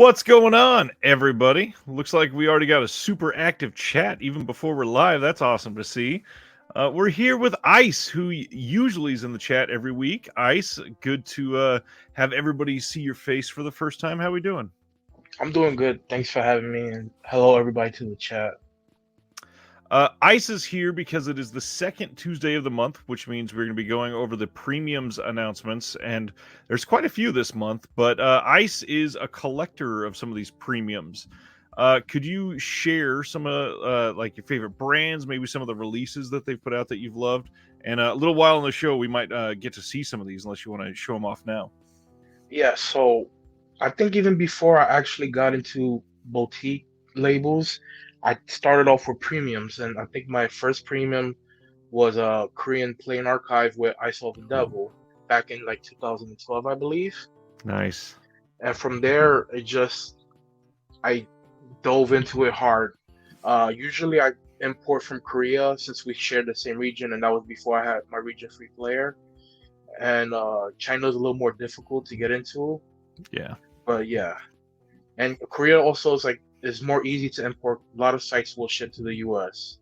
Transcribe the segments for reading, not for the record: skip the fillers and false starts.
What's going on, everybody? Looks like we already got a super active chat even before we're live. That's awesome to see. We're here with Ice, who usually is in the chat every week. Ice, good to have everybody see your face for the first time. How we doing? I'm doing good. Thanks for having me, and hello everybody to the chat. Ice is here because it is the second Tuesday of the month, which means we're going to be going over the premiums announcements, and there's quite a few this month, but Ice is a collector of some of these premiums. Could you share some like your favorite brands, maybe some of the releases that they've put out that you've loved? And a little while in the show, we might get to see some of these, unless you want to show them off now. Yeah, so I think even before I actually got into boutique labels, I started off with premiums, and I think my first premium was a Korean Plain Archive with I Saw the Devil back in like 2012, I believe. Nice. And from there, I dove into it hard. Usually I import from Korea since we share the same region, and that was before I had my region free player. And China's a little more difficult to get into. Yeah. But yeah, and Korea also is more easy to import. A lot of sites will ship to the U.S.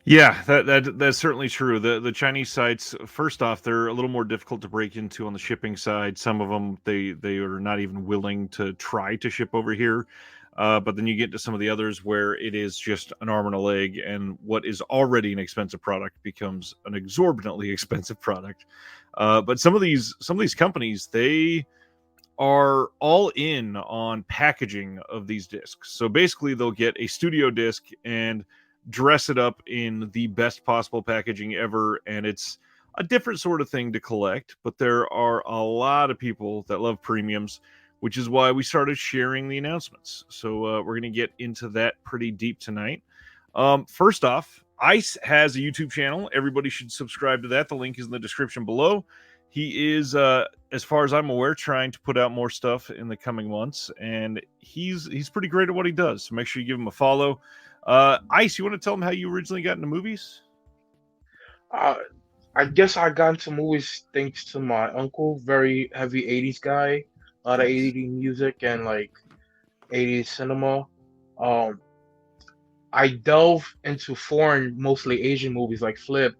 Yeah, that's certainly true. The Chinese sites, first off, they're a little more difficult to break into on the shipping side. Some of them they are not even willing to try to ship over here. But then you get to some of the others where it is just an arm and a leg, and what is already an expensive product becomes an exorbitantly expensive product. But some of these companies, they are all in on packaging of these discs. So basically, they'll get a studio disc and dress it up in the best possible packaging ever, and it's a different sort of thing to collect. But there are a lot of people that love premiums, which is why we started sharing the announcements. So we're going to get into that pretty deep tonight. First off, Ice has a YouTube channel. Everybody should subscribe to that. The link is in the description below. He is, as far as I'm aware, trying to put out more stuff in the coming months, and he's pretty great at what he does. So make sure you give him a follow. Ice, you want to tell him how you originally got into movies? I guess I got into movies thanks to my uncle, very heavy '80s guy, a lot of Nice. '80s music and like '80s cinema. Um, I delve into foreign, mostly Asian movies like Flip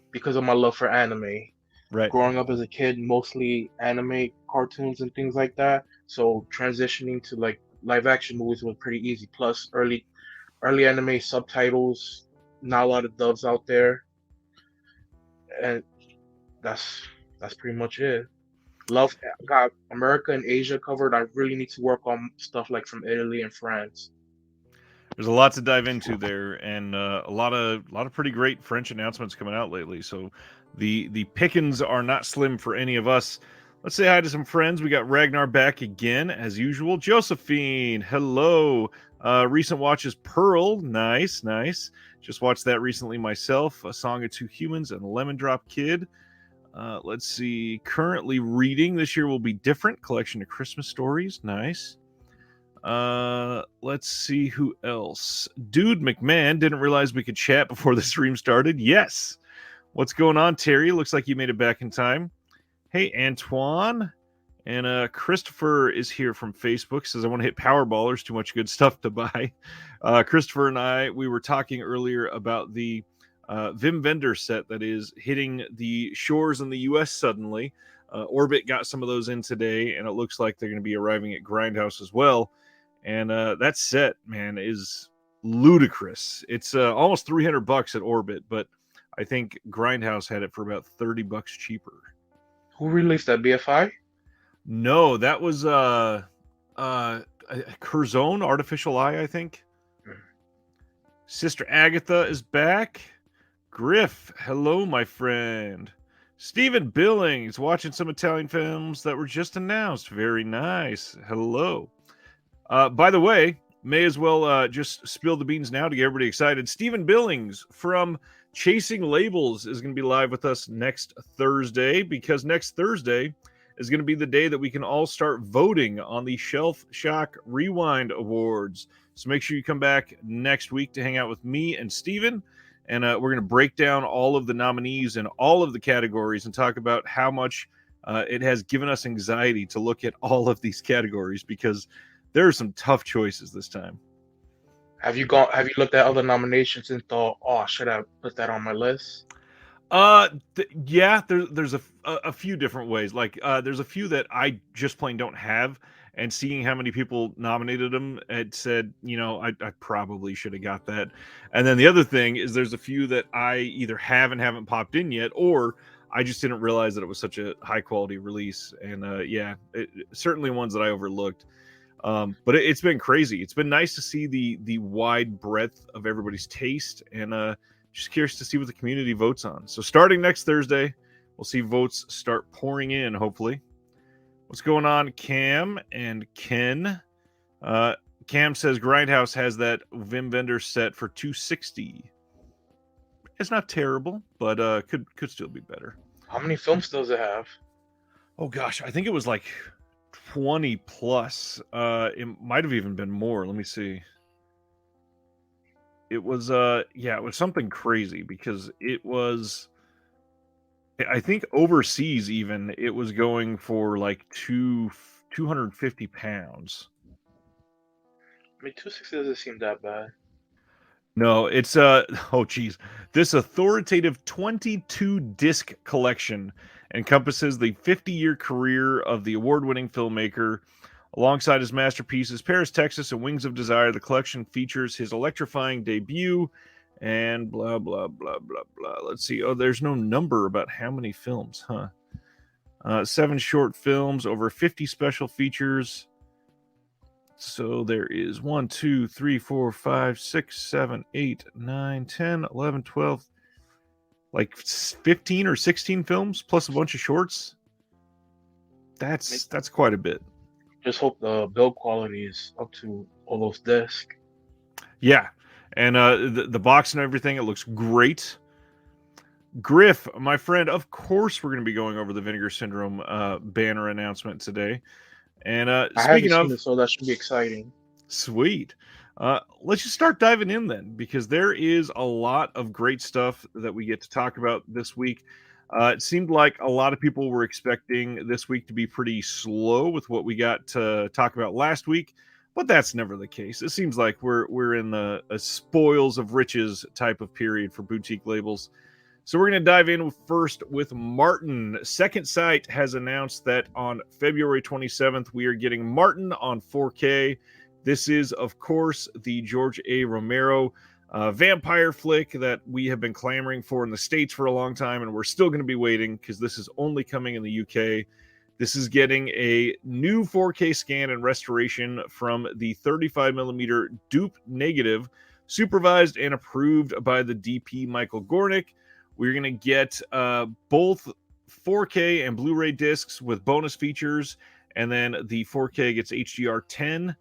because of my love for anime. Right. Growing up as a kid, mostly anime cartoons and things like that. So transitioning to like live action movies was pretty easy. Plus early anime subtitles, not a lot of dubs out there, and that's pretty much it. Love got America and Asia covered. I really need to work on stuff like from Italy and France. There's a lot to dive into there, and a lot of pretty great French announcements coming out lately. So the pickings are not slim for any of us. Let's say hi to some friends. We got Ragnar back again as usual. Josephine, hello. Recent watches Pearl, nice. Just watched that recently myself. A Song of Two Humans and Lemon Drop Kid. Let's see. Currently reading. This year will be different. Collection of Christmas stories, nice. Let's see who else. Dude McMahon, didn't realize we could chat before the stream started. Yes. What's going on, Terry? Looks like you made it back in time. Hey, Antoine. And Christopher is here from Facebook. Says, I want to hit Powerball. There's too much good stuff to buy. Christopher and I, we were talking earlier about the Vim Vendor set that is hitting the shores in the U.S. suddenly. Orbit got some of those in today, and it looks like they're going to be arriving at Grindhouse as well. And that set, man, is ludicrous. It's almost $300 at Orbit, but I think Grindhouse had it for about $30 cheaper. Who released that? BFI? No, that was Curzone, Artificial Eye, I think. Sister Agatha is back. Griff, hello, my friend. Stephen Billings, watching some Italian films that were just announced. Very nice. Hello. By the way, may as well just spill the beans now to get everybody excited. Stephen Billings from Chasing Labels is going to be live with us next Thursday, because next Thursday is going to be the day that we can all start voting on the Shelf Shock Rewind Awards. So make sure you come back next week to hang out with me and Steven. And we're going to break down all of the nominees in all of the categories and talk about how much it has given us anxiety to look at all of these categories because there are some tough choices this time. Have you looked at other nominations and thought, oh, I should have put that on my list? Yeah, there's a few different ways. Like, there's a few that I just plain don't have, and seeing how many people nominated them, it said, I probably should have got that. And then the other thing is, there's a few that I either have and haven't popped in yet, or I just didn't realize that it was such a high quality release. And yeah, certainly ones that I overlooked. But it's been crazy. It's been nice to see the wide breadth of everybody's taste, and just curious to see what the community votes on. So starting next Thursday, we'll see votes start pouring in. Hopefully, what's going on, Cam and Ken? Cam says Grindhouse has that Vim Vendor set for $260. It's not terrible, but could still be better. How many films does it have? Oh gosh, I think it was like 20 plus. It might have even been more. Let me see. It was it was something crazy because it was, I think overseas even it was going for like 250 pounds. I mean, 260 doesn't seem that bad. No, it's oh geez. This authoritative 22 disc collection encompasses the 50-year career of the award-winning filmmaker. Alongside his masterpieces, Paris, Texas, and Wings of Desire, the collection features his electrifying debut and blah, blah, blah, blah, blah. Let's see. Oh, there's no number about how many films, huh? 7 short films, over 50 special features. So there is 1, 2, 3, 4, 5, 6, 7, 8, 9, 10, 11, 12, like 15 or 16 films plus a bunch of shorts. That's quite a bit. Just hope the build quality is up to all those discs. Yeah, and the box and everything, it looks great. Griff, my friend, of course we're going to be going over the Vinegar Syndrome banner announcement today. And I speaking haven't seen of, it, so that should be exciting. sweet. Let's just start diving in then, because there is a lot of great stuff that we get to talk about this week. It seemed like a lot of people were expecting this week to be pretty slow with what we got to talk about last week, but that's never the case. It seems like we're in a spoils of riches type of period for boutique labels. So we're going to dive in first with Martin. Second Sight has announced that on February 27th, we are getting Martin on 4K. This is, of course, the George A. Romero vampire flick that we have been clamoring for in the States for a long time, and we're still going to be waiting because this is only coming in the UK. This is getting a new 4K scan and restoration from the 35mm dupe negative, supervised and approved by the DP Michael Gornick. We're going to get both 4K and Blu-ray discs with bonus features, and then the 4K gets HDR10.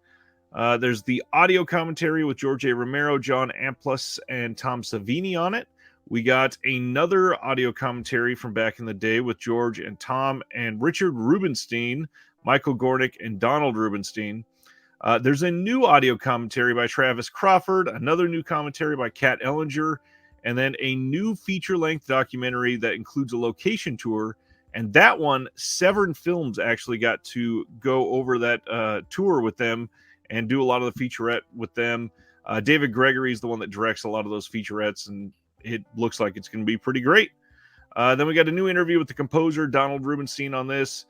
There's the audio commentary with George A. Romero, John Amplas, and Tom Savini on it. We got another audio commentary from back in the day with George and Tom and Richard Rubinstein, Michael Gornick, and Donald Rubinstein. There's a new audio commentary by Travis Crawford, another new commentary by Kat Ellinger, and then a new feature-length documentary that includes a location tour. And that one, Severn Films actually got to go over that tour with them and do a lot of the featurette with them. David Gregory is the one that directs a lot of those featurettes, and it looks like it's going to be pretty great. Then we got a new interview with the composer, Donald Rubinstein, on this.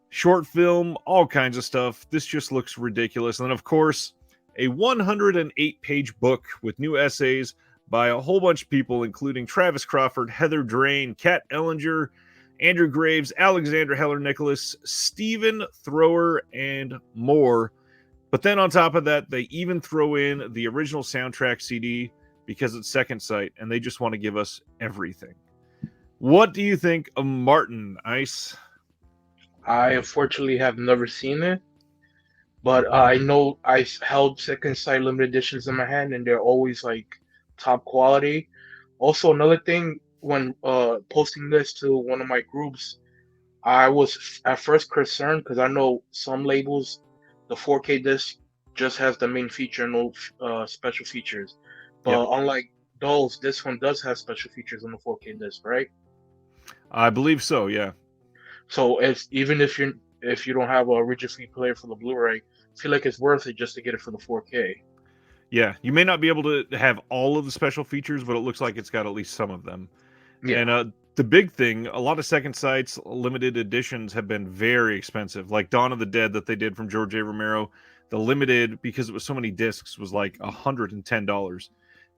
Short film, all kinds of stuff. This just looks ridiculous. And then, of course, a 108-page book with new essays by a whole bunch of people, including Travis Crawford, Heather Drain, Kat Ellinger, Andrew Graves, Alexander Heller Nicholas, Stephen Thrower, and more. But then on top of that, they even throw in the original soundtrack CD because it's Second Sight, and they just want to give us everything. What do you think of Martin, Ice? I unfortunately have never seen it, but I know I held Second Sight limited editions in my hand, and they're always like top quality. Also, another thing, when posting this to one of my groups, I was at first concerned because I know some labels, the 4K disc just has the main feature, no special features. But Yep. unlike those, this one does have special features on the 4K disc, right? I believe so, yeah. So it's even if you don't have a rigid free player for the Blu-ray, I feel like it's worth it just to get it for the 4K. Yeah, you may not be able to have all of the special features, but it looks like it's got at least some of them. Yeah. And the big thing, a lot of second sites limited editions have been very expensive. Like Dawn of the Dead that they did from George A. Romero, the limited because it was so many discs was like $110.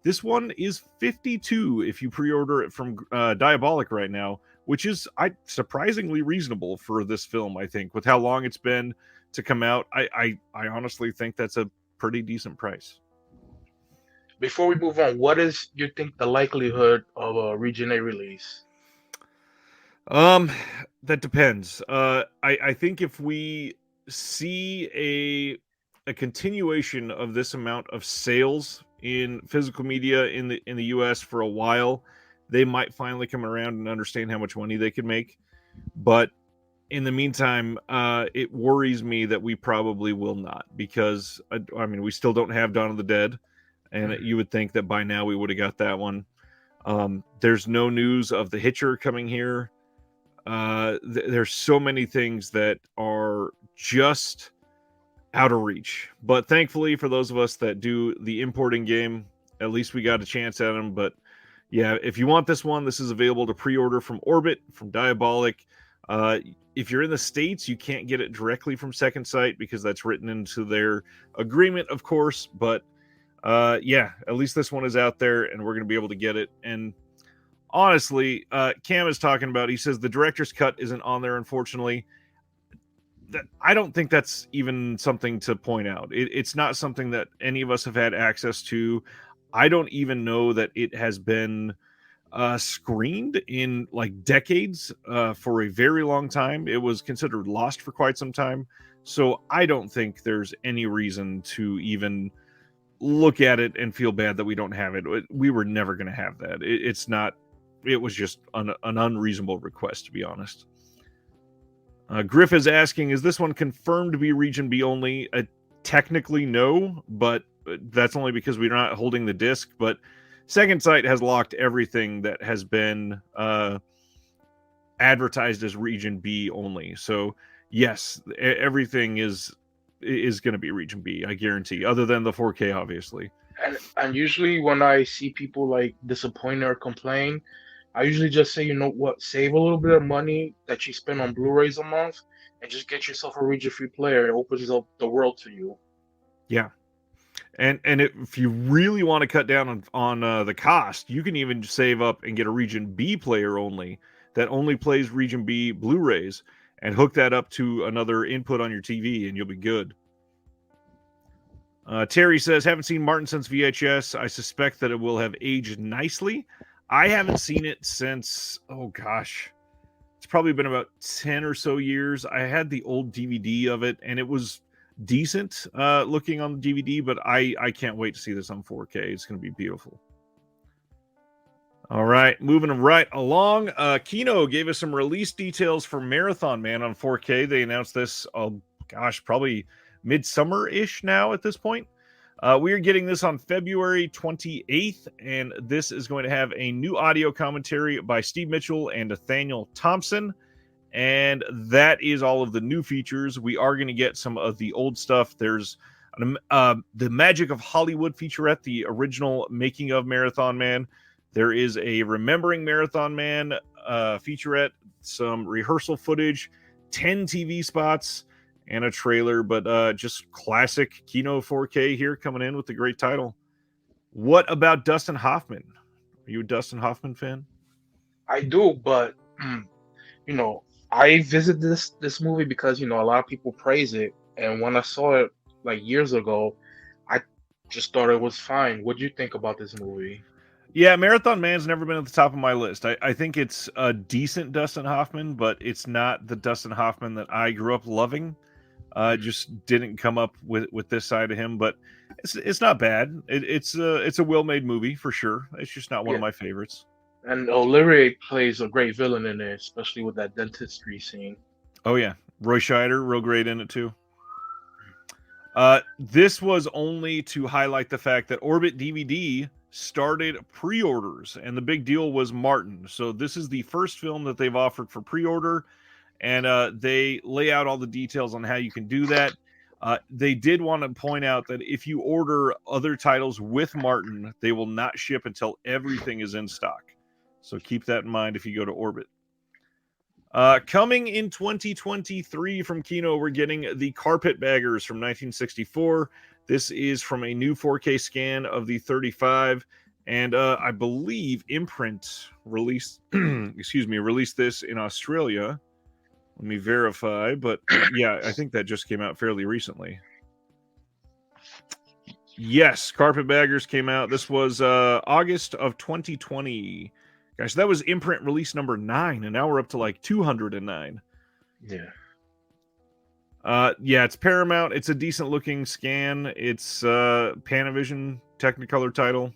This one is 52 if you pre-order it from Diabolic right now, which is surprisingly reasonable for this film. I think with how long it's been to come out, I honestly think that's a pretty decent price. Before we move on, what is you think the likelihood of a Region A release? Um, that depends. I think if we see a continuation of this amount of sales in physical media in the US for a while, they might finally come around and understand how much money they can make. But in the meantime, it worries me that we probably will not because I mean we still don't have Dawn of the Dead, and Mhm. you would think that by now we would have got that one. There's no news of The Hitcher coming here. There's so many things that are just out of reach. But thankfully, for those of us that do the importing game, at least we got a chance at them. But yeah, if you want this one, this is available to pre-order from Orbit, from Diabolic. Uh, if you're in the States, you can't get it directly from Second Sight because that's written into their agreement, of course. But yeah, at least this one is out there, and we're going to be able to get it. And honestly, Cam is talking about. He says the director's cut isn't on there, unfortunately. I don't think that's even something to point out. It's not something that any of us have had access to. I don't even know that it has been screened in like decades for a very long time. It was considered lost for quite some time. So I don't think there's any reason to even look at it and feel bad that we don't have it. We were never going to have that. It's not. It was just an unreasonable request, to be honest. Griff is asking, is this one confirmed to be Region B only? Technically, no, but that's only because we're not holding the disc. But Second Sight has locked everything that has been advertised as Region B only. So yes, everything is going to be Region B, I guarantee. Other than the 4K, obviously. And usually when I see people like disappointed or complain, I usually just say, you know what, save a little bit of money that you spend on Blu-rays a month and just get yourself a region free player. It opens up the world to you. Yeah, and if you really want to cut down on the cost, you can even save up and get a Region B player only that only plays Region B Blu-rays and hook that up to another input on your TV, and you'll be good. Terry says, haven't seen Martin since VHS. I suspect that it will have aged nicely. I haven't seen it since, oh gosh, it's probably been about 10 or so years. I had the old DVD of it, and it was decent looking on the DVD, but I can't wait to see this on 4K. It's going to be beautiful. All right, moving right along. Kino gave us some release details for Marathon Man on 4K. They announced this, oh gosh, probably midsummer-ish now at this point. We are getting this on February 28th, and this is going to have a new audio commentary by Steve Mitchell and Nathaniel Thompson. And that is all of the new features. We are going to get some of the old stuff. There's the Magic of Hollywood featurette, the original making of Marathon Man. There is a Remembering Marathon Man featurette, some rehearsal footage, 10 TV spots, and a trailer. But just classic Kino 4K here coming in with the great title. What about Dustin Hoffman? Are you a Dustin Hoffman fan? I do, but you know, I visited this movie because a lot of people praise it, and when I saw it like years ago, I just thought it was fine. What do you think about this movie? Yeah, Marathon Man's never been at the top of my list. I think it's a decent Dustin Hoffman, but it's not the Dustin Hoffman that I grew up loving. Mhm. Just didn't come up with this side of him, but it's not bad. It's a well made movie for sure. It's just not one of Yeah, my favorites. and O'Leary plays a great villain in it, especially with that dentistry scene. Oh yeah, Roy Scheider, real great in it too. This was only to highlight the fact that Orbit DVD started pre-orders, and the big deal was Martin. So this is the first film that they've offered for pre-order, and they lay out all the details on how you can do that. They did want to point out that if you order other titles with Martin, they will not ship until everything is in stock. So keep that in mind if you go to Orbit. Coming in 2023 from Kino, we're getting the Carpetbaggers from 1964. This is from a new 4K scan of the 35, and I believe Imprint released, released this in Australia. Let me verify, but yeah, I think that just came out fairly recently. Yes, Carpetbaggers came out. This was August of 2020. Gosh, that was Imprint release number 9, and now we're up to like 209. Yeah. Yeah, it's Paramount. It's a decent looking scan. It's Panavision Technicolor title.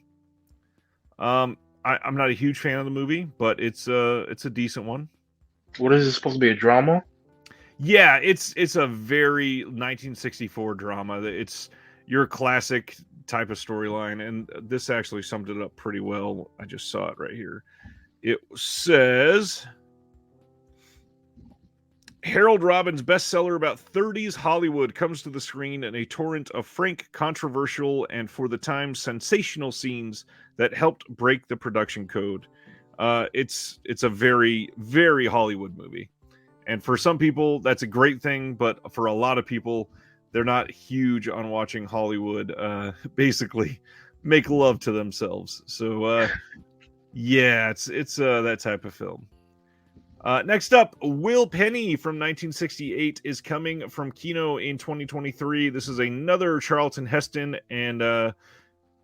I'm not a huge fan of the movie, but it's a decent one. What is this supposed to be, a drama? Yeah, it's a very 1964 drama. It's your classic type of storyline, and this actually summed it up pretty well. I just saw it right here. It says Harold Robbins' bestseller about 30s Hollywood comes to the screen in a torrent of frank, controversial, and for the time sensational scenes that helped break the production code. It's a very, very Hollywood movie. And for some people, that's a great thing, but for a lot of people, they're not huge on watching Hollywood basically make love to themselves. So, yeah, it's that type of film. Next up, Will Penny from 1968 is coming from Kino in 2023. This is another Charlton Heston, and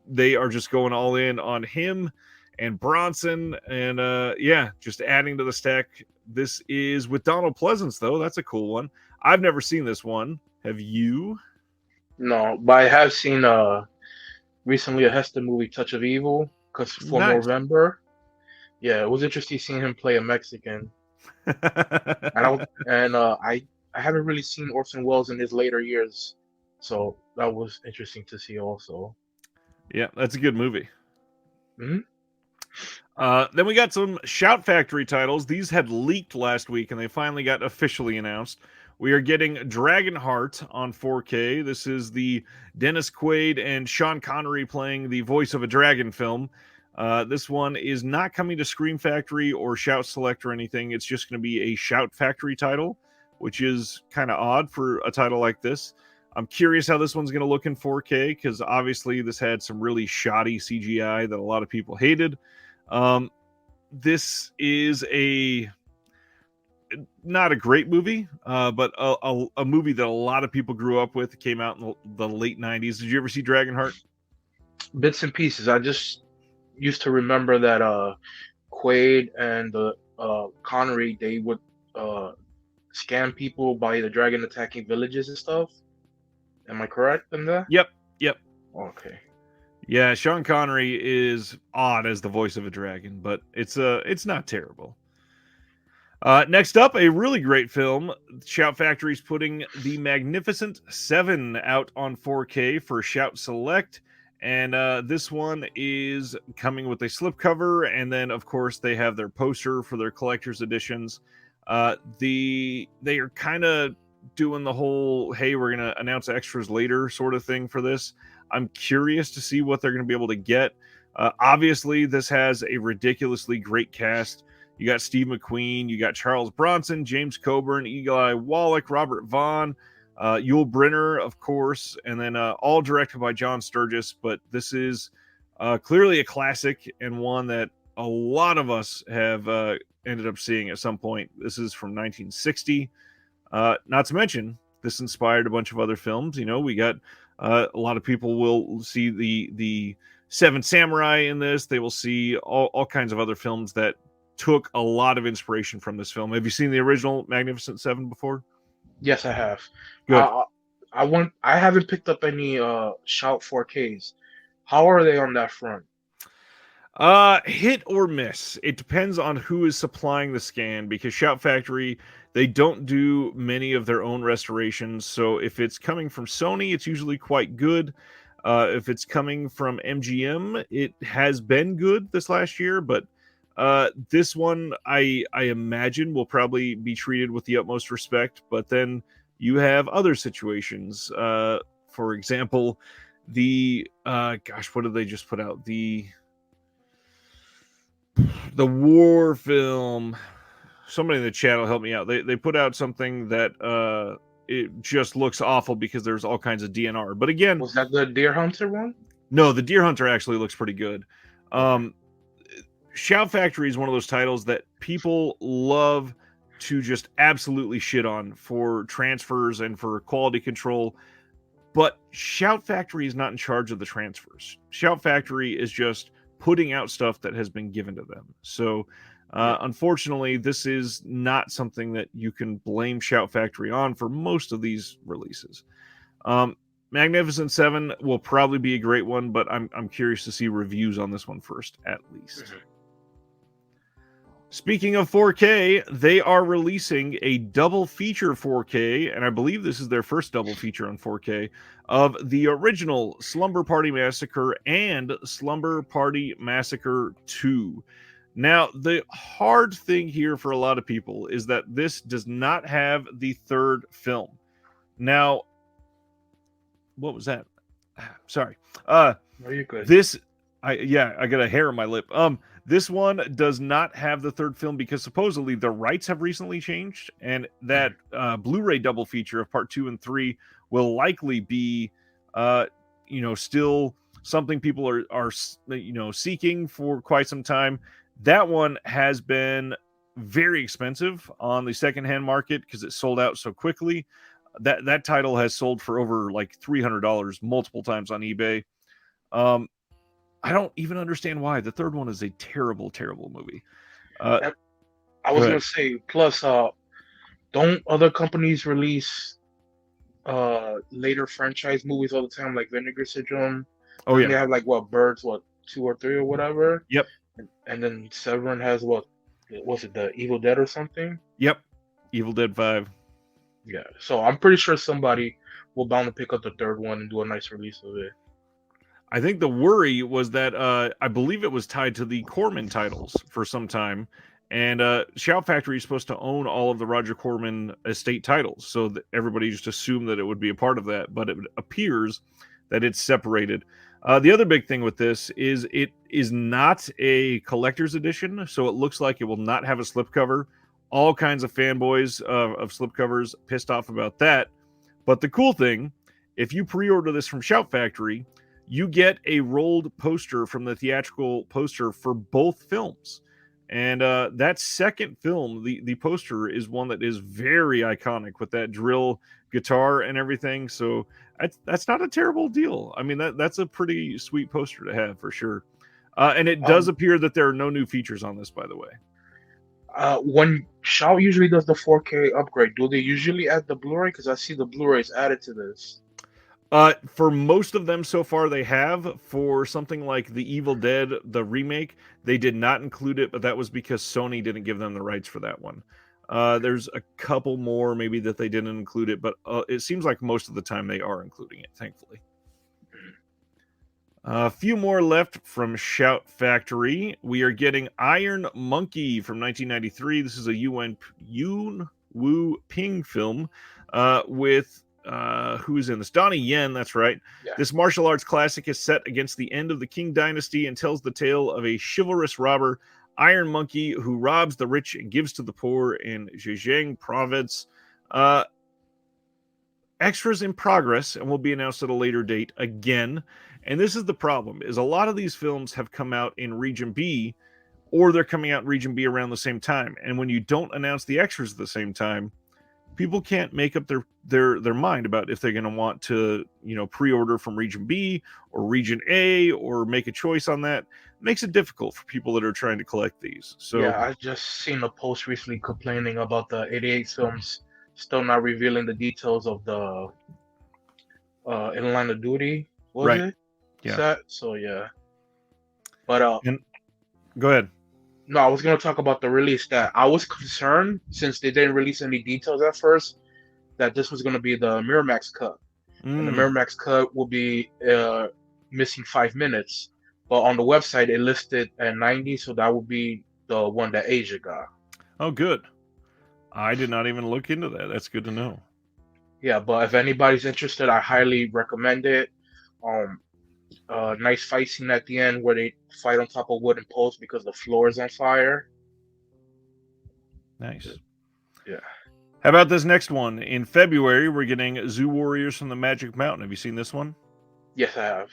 they are just going all in on him and Bronson, and yeah, just adding to the stack. This is with Donald Pleasance, though. That's a cool one. I've never seen this one. Have you? No, but I have seen recently a Heston movie, Touch of Evil, because for Nice. November. Yeah, it was interesting seeing him play a Mexican. I haven't really seen Orson Welles in his later years, so that was interesting to see also. Yeah, that's a good movie. Hmm. Then we got some Shout Factory titles. These had leaked last week, and they finally got officially announced. We are getting Dragonheart on 4K. This is the Dennis Quaid and Sean Connery playing the voice of a dragon film. This one is not coming to Scream Factory or Shout Select or anything. It's just going to be a Shout Factory title, which is kind of odd for a title like this. I'm curious how this one's going to look in 4K, because obviously this had some really shoddy CGI that a lot of people hated. This is not a great movie, but a movie that a lot of people grew up with. It came out in the late 90s. Did you ever see Dragonheart? Bits and pieces. I just used to remember that Quaid and Connery, they would scam people by the dragon attacking villages and stuff. Am I correct in that? Yep. Okay. Yeah, Sean Connery is odd as the voice of a dragon, but it's not terrible. Next up, a really great film. Shout Factory's putting The Magnificent Seven out on 4K for Shout Select. And this one is coming with a slipcover, and then, of course, they have their poster for their collector's editions. They are kind of doing the whole, hey, we're going to announce extras later sort of thing for this. I'm curious to see what they're going to be able to get. Obviously, this has a ridiculously great cast. You got Steve McQueen, you got Charles Bronson, James Coburn, Eli Wallach, Robert Vaughn, Yul Brynner, of course, and then all directed by John Sturgis. But this is clearly a classic, and one that a lot of us have ended up seeing at some point. This is from 1960. Not to mention, this inspired a bunch of other films. You know, we got a lot of people will see the Seven Samurai in this. They will see all kinds of other films that took a lot of inspiration from this film. Have you seen the original Magnificent Seven before? Yes, I have. Good. I haven't picked up any Shout 4Ks. How are they on that front? Hit or miss. It depends on who is supplying the scan, because Shout Factory, they don't do many of their own restorations. So if it's coming from Sony, it's usually quite good. If it's coming from MGM, it has been good this last year, but This one, I imagine, will probably be treated with the utmost respect, but then you have other situations. For example, the gosh, what did they just put out? The war film. Somebody in the chat will help me out. They put out something that it just looks awful because there's all kinds of DNR. But again, Was that the Deer Hunter one? no, the Deer Hunter actually looks pretty good. Shout Factory is one of those titles that people love to just absolutely shit on for transfers and for quality control. But Shout Factory is not in charge of the transfers. Shout Factory is just putting out stuff that has been given to them. So, unfortunately, this is not something that you can blame Shout Factory on for most of these releases. Magnificent Seven will probably be a great one, but I'm curious to see reviews on this one first, at least. Mm-hmm. Speaking of 4K, they are releasing a double feature 4K, and I believe this is their first double feature on 4K, of the original Slumber Party Massacre and Slumber Party Massacre 2. Now, the hard thing here for a lot of people is that this does not have the third film. Now, what was that? Sorry. No, you're good. I got a hair on my lip. This one does not have the third film because supposedly the rights have recently changed, and that Blu-ray double feature of part 2 and 3 will likely be, still something people are seeking for quite some time. That one has been very expensive on the secondhand market because it sold out so quickly. That title has sold for over like $300 multiple times on eBay. I don't even understand why. The third one is a terrible, terrible movie. I was going to say, plus, don't other companies release later franchise movies all the time, like Vinegar Syndrome? Oh, yeah. They have, like, Birds, 2 or 3 or whatever? Yep. And then Severin has, was it the Evil Dead or something? Yep. Evil Dead 5. Yeah. So I'm pretty sure somebody will bound to pick up the third one and do a nice release of it. I think the worry was that I believe it was tied to the Corman titles for some time, and Shout Factory is supposed to own all of the Roger Corman estate titles, so that everybody just assumed that it would be a part of that, but it appears that it's separated. The other big thing with this is it is not a collector's edition, so it looks like it will not have a slipcover. All kinds of fanboys of slipcovers pissed off about that, but the cool thing, if you pre-order this from Shout Factory, you get a rolled poster from the theatrical poster for both films. And that second film, the poster is one that is very iconic with that drill guitar and everything. So that's not a terrible deal. I mean, that's a pretty sweet poster to have for sure. And it does appear that there are no new features on this, by the way. When Shout usually does the 4K upgrade, do they usually add the Blu-ray? Because I see the Blu-rays added to this. For most of them so far, they have. For something like The Evil Dead, the remake, they did not include it, but that was because Sony didn't give them the rights for that one. There's a couple more maybe that they didn't include it, but it seems like most of the time they are including it, thankfully. A few more left from Shout Factory. We are getting Iron Monkey from 1993. This is a Yuen Wu Ping film with... who's in this? Donnie Yen, that's right. Yeah. This martial arts classic is set against the end of the Qing dynasty and tells the tale of a chivalrous robber, Iron Monkey, who robs the rich and gives to the poor in Zhejiang province. Extras in progress and will be announced at a later date again. And this is the problem, is a lot of these films have come out in Region B, or they're coming out in Region B around the same time. And when you don't announce the extras at the same time, people can't make up their mind about if they're going to want to, pre-order from Region B or Region A or make a choice on that. It makes it difficult for people that are trying to collect these. So yeah, I just seen a post recently complaining about the 88 films still not revealing the details of the In Line of Duty, was it? Yeah. Set? So yeah. But go ahead. No, I was going to talk about the release that I was concerned, since they didn't release any details at first, that this was going to be the Miramax cut. And the Miramax cut will be missing 5 minutes. But on the website, it listed at 90, so that would be the one that Asia got. Oh, good. I did not even look into that. That's good to know. Yeah, but if anybody's interested, I highly recommend it. Um, nice fight scene at the end where they fight on top of wooden posts because the floor is on fire. Nice. Yeah. How about this next one? In February, we're getting Zoo Warriors from the Magic Mountain. Have you seen this one? Yes, I have.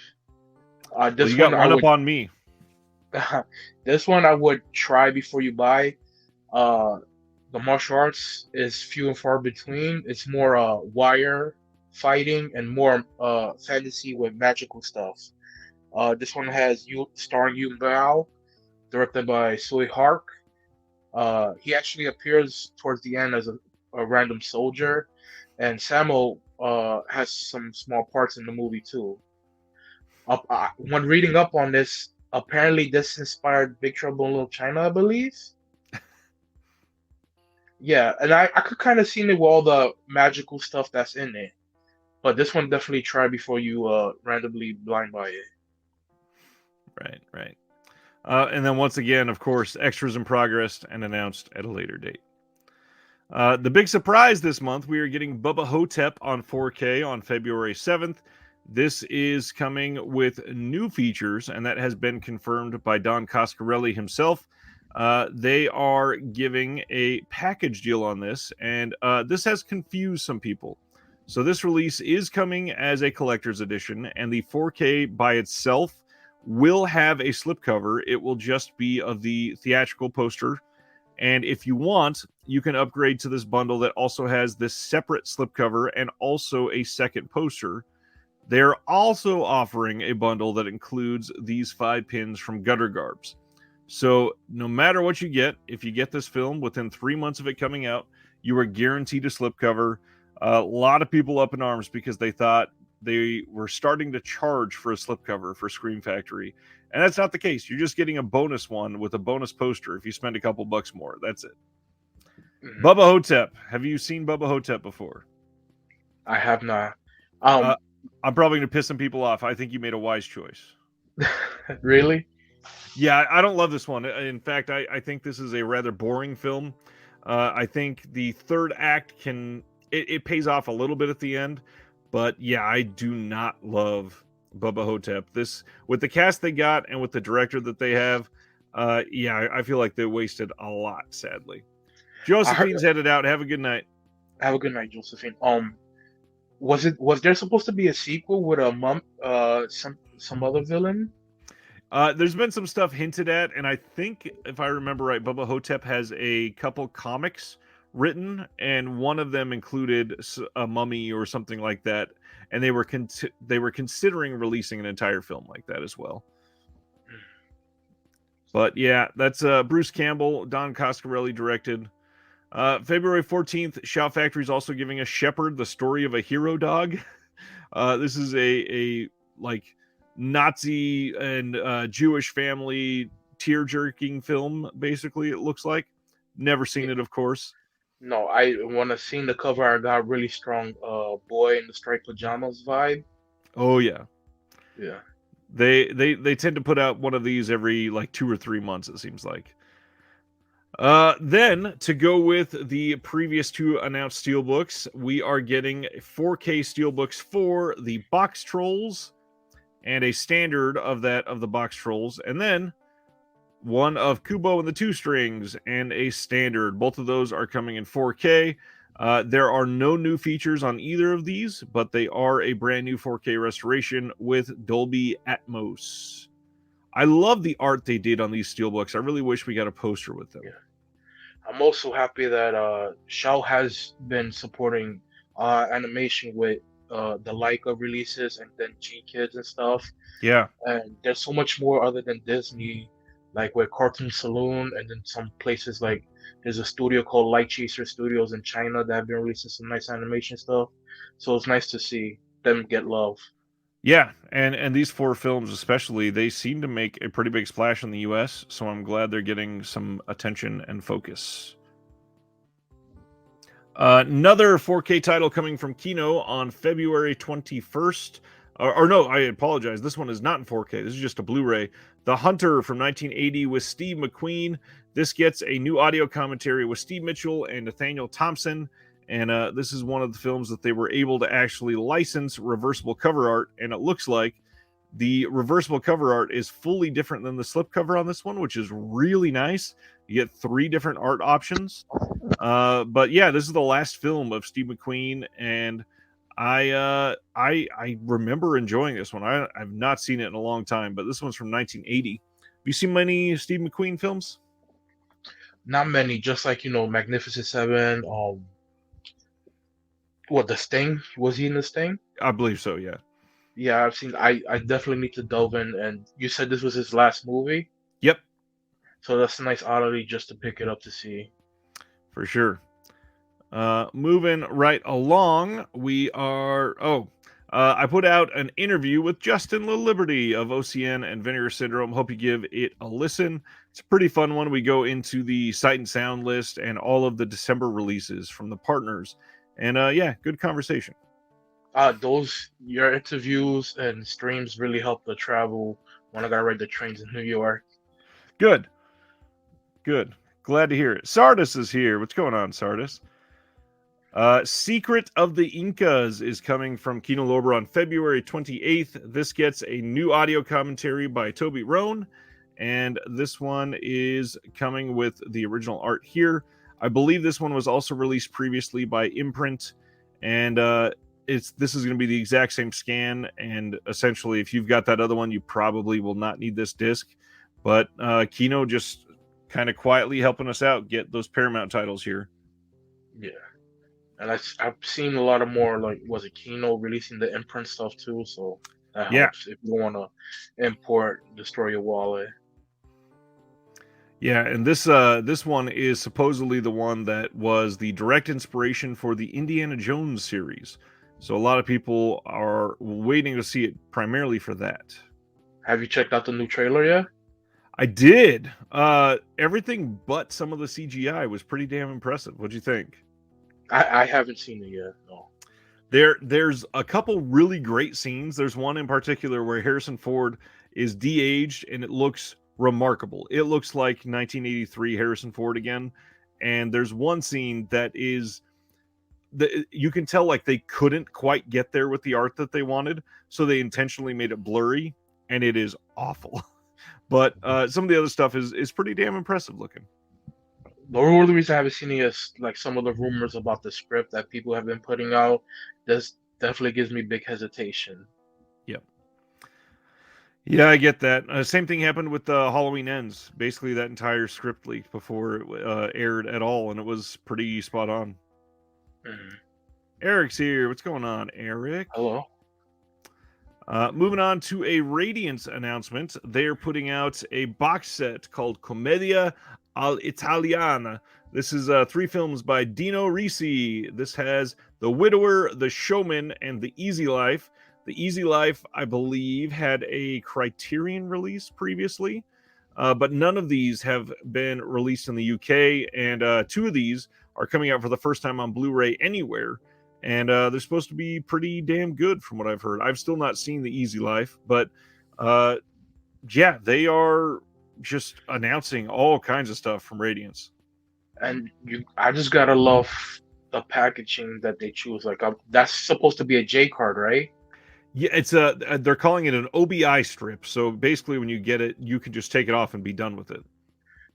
Well, you got one up on me. This one I would try before you buy. Uh, the martial arts is few and far between. It's more wire fighting and more fantasy with magical stuff. This one has you starring Yu Bao, directed by Sui Hark. He actually appears towards the end as a random soldier, and Samuel has some small parts in the movie too. When reading up on this, apparently this inspired Big Trouble in Little China, I believe. Yeah, and I could kind of see it with all the magical stuff that's in it. But this one definitely try before you randomly blind buy it. Right, right. And then once again, of course, extras in progress and announced at a later date. The big surprise this month, we are getting Bubba Hotep on 4K on February 7th. This is coming with new features, and that has been confirmed by Don Coscarelli himself. They are giving a package deal on this, and this has confused some people. So this release is coming as a collector's edition, and the 4K by itself will have a slipcover. It will just be of the theatrical poster. And if you want, you can upgrade to this bundle that also has this separate slipcover and also a second poster. They're also offering a bundle that includes these 5 pins from Gutter Garbs. So no matter what you get, if you get this film within 3 months of it coming out, you are guaranteed a slipcover. A lot of people up in arms because they thought they were starting to charge for a slipcover for Scream Factory. And that's not the case. You're just getting a bonus one with a bonus poster if you spend a couple bucks more. That's it. Mm-hmm. Bubba Hotep. Have you seen Bubba Hotep before? I have not. I'm probably going to piss some people off. I think you made a wise choice. Really? Yeah, I don't love this one. In fact, I think this is a rather boring film. I think the third act it pays off a little bit at the end, but yeah, I do not love Bubba Hotep. This, with the cast they got and with the director that they have, yeah, I feel like they wasted a lot, sadly. Josephine's headed out. Have a good night. Have a good night, Josephine. Was there supposed to be a sequel with some other villain? There's been some stuff hinted at, and I think, if I remember right, Bubba Hotep has a couple comics written, and one of them included a mummy or something like that, and they were considering releasing an entire film like that as well. But yeah, that's Bruce Campbell, Don Coscarelli directed. February 14th, Shout Factory is also giving us Shepherd, the story of a hero dog. This is a like Nazi and Jewish family tear-jerking film, basically, it looks like. Never seen it, of course. No, when I seen the cover, I got really strong boy in the striped pajamas vibe. Oh yeah. Yeah. They tend to put out one of these every like 2 or 3 months, it seems like. Then, to go with the previous 2 announced steelbooks, we are getting 4K steelbooks for the Box Trolls and a standard of the Box Trolls, and then one of Kubo and the Two Strings and a standard. Both of those are coming in 4K. There are no new features on either of these, but they are a brand new 4K restoration with Dolby Atmos. I love the art they did on these steelbooks. I really wish we got a poster with them. Yeah. I'm also happy that Shao has been supporting animation with the Leica releases and then G Kids and stuff. Yeah. And there's so much more other than Disney, like with Cartoon Saloon, and then some places like there's a studio called Light Chaser Studios in China that have been releasing some nice animation stuff. So it's nice to see them get love. Yeah, and these 4 films especially, they seem to make a pretty big splash in the US, so I'm glad they're getting some attention and focus. Another 4K title coming from Kino on February 21st. Or no, I apologize. This one is not in 4K. This is just a Blu-ray. The Hunter from 1980 with Steve McQueen. This gets a new audio commentary with Steve Mitchell and Nathaniel Thompson. And this is one of the films that they were able to actually license reversible cover art. And it looks like the reversible cover art is fully different than the slipcover on this one, which is really nice. You get 3 different art options. But yeah, this is the last film of Steve McQueen, and I remember enjoying this one. I've not seen it in a long time, but this one's from 1980. Have you seen many Steve McQueen films? Not many, just like Magnificent Seven. What, the Sting? Was he in the Sting? I believe so, yeah. Yeah, I've seen. I definitely need to delve in. And you said this was his last movie, Yep, so that's a nice oddity just to pick it up to see. for sure. Moving right along, we are. I put out an interview with Justin LaLiberty of OCN and Vinegar Syndrome. Hope you give it a listen. It's a pretty fun one. We go into the Sight and Sound list and all of the December releases from the partners. And yeah, good conversation. Those your interviews and streams really help the travel when I gotta ride the trains in New York. Good. Good. Glad to hear it. Sardis is here. What's going on, Sardis? Secret of the Incas is coming from Kino Lorber on February 28th. This gets a new audio commentary by Toby Rohn, and this one is coming with the original art here. I believe this one was also released previously by Imprint, and this is going to be the exact same scan, and essentially if you've got that other one, you probably will not need this disc, but Kino just kind of quietly helping us out get those Paramount titles here. Yeah. And I've seen a lot of more, like, was it Kino releasing the imprint stuff too, so that helps if you want to import Destroy Your Wallet. Yeah, and this one is supposedly the one that was the direct inspiration for the Indiana Jones series. So a lot of people are waiting to see it primarily for that. Have you checked out the new trailer yet? I did. Everything but some of the CGI was pretty damn impressive. What'd you think? I haven't seen it yet. No. There's a couple really great scenes. There's one in particular where Harrison Ford is de-aged and it looks remarkable. It looks like 1983 Harrison Ford again. And there's one scene that is you can tell like they couldn't quite get there with the art that they wanted, so they intentionally made it blurry, and it is awful. But some of the other stuff is pretty damn impressive looking. The only reason I haven't seen it is like some of the rumors about the script that people have been putting out. This definitely gives me big hesitation. Yep. Yeah, I get that. Same thing happened with Halloween Ends. Basically, that entire script leaked before it aired at all, and it was pretty spot on. Mm-hmm. Eric's here. What's going on, Eric? Hello. Moving on to a Radiance announcement. They're putting out a box set called Commedia all'Italiana. This is 3 films by Dino Risi. This has The Widower, The Showman, and The Easy Life. The Easy Life, I believe, had a Criterion release previously, but none of these have been released in the UK, and 2 of these are coming out for the first time on Blu-ray anywhere, and they're supposed to be pretty damn good from what I've heard. I've still not seen The Easy Life, but yeah, they are just announcing all kinds of stuff from Radiance. And I just gotta love the packaging that they choose. Like, that's supposed to be a J card, right? Yeah, it's they're calling it an OBI strip. So basically, when you get it, you can just take it off and be done with it.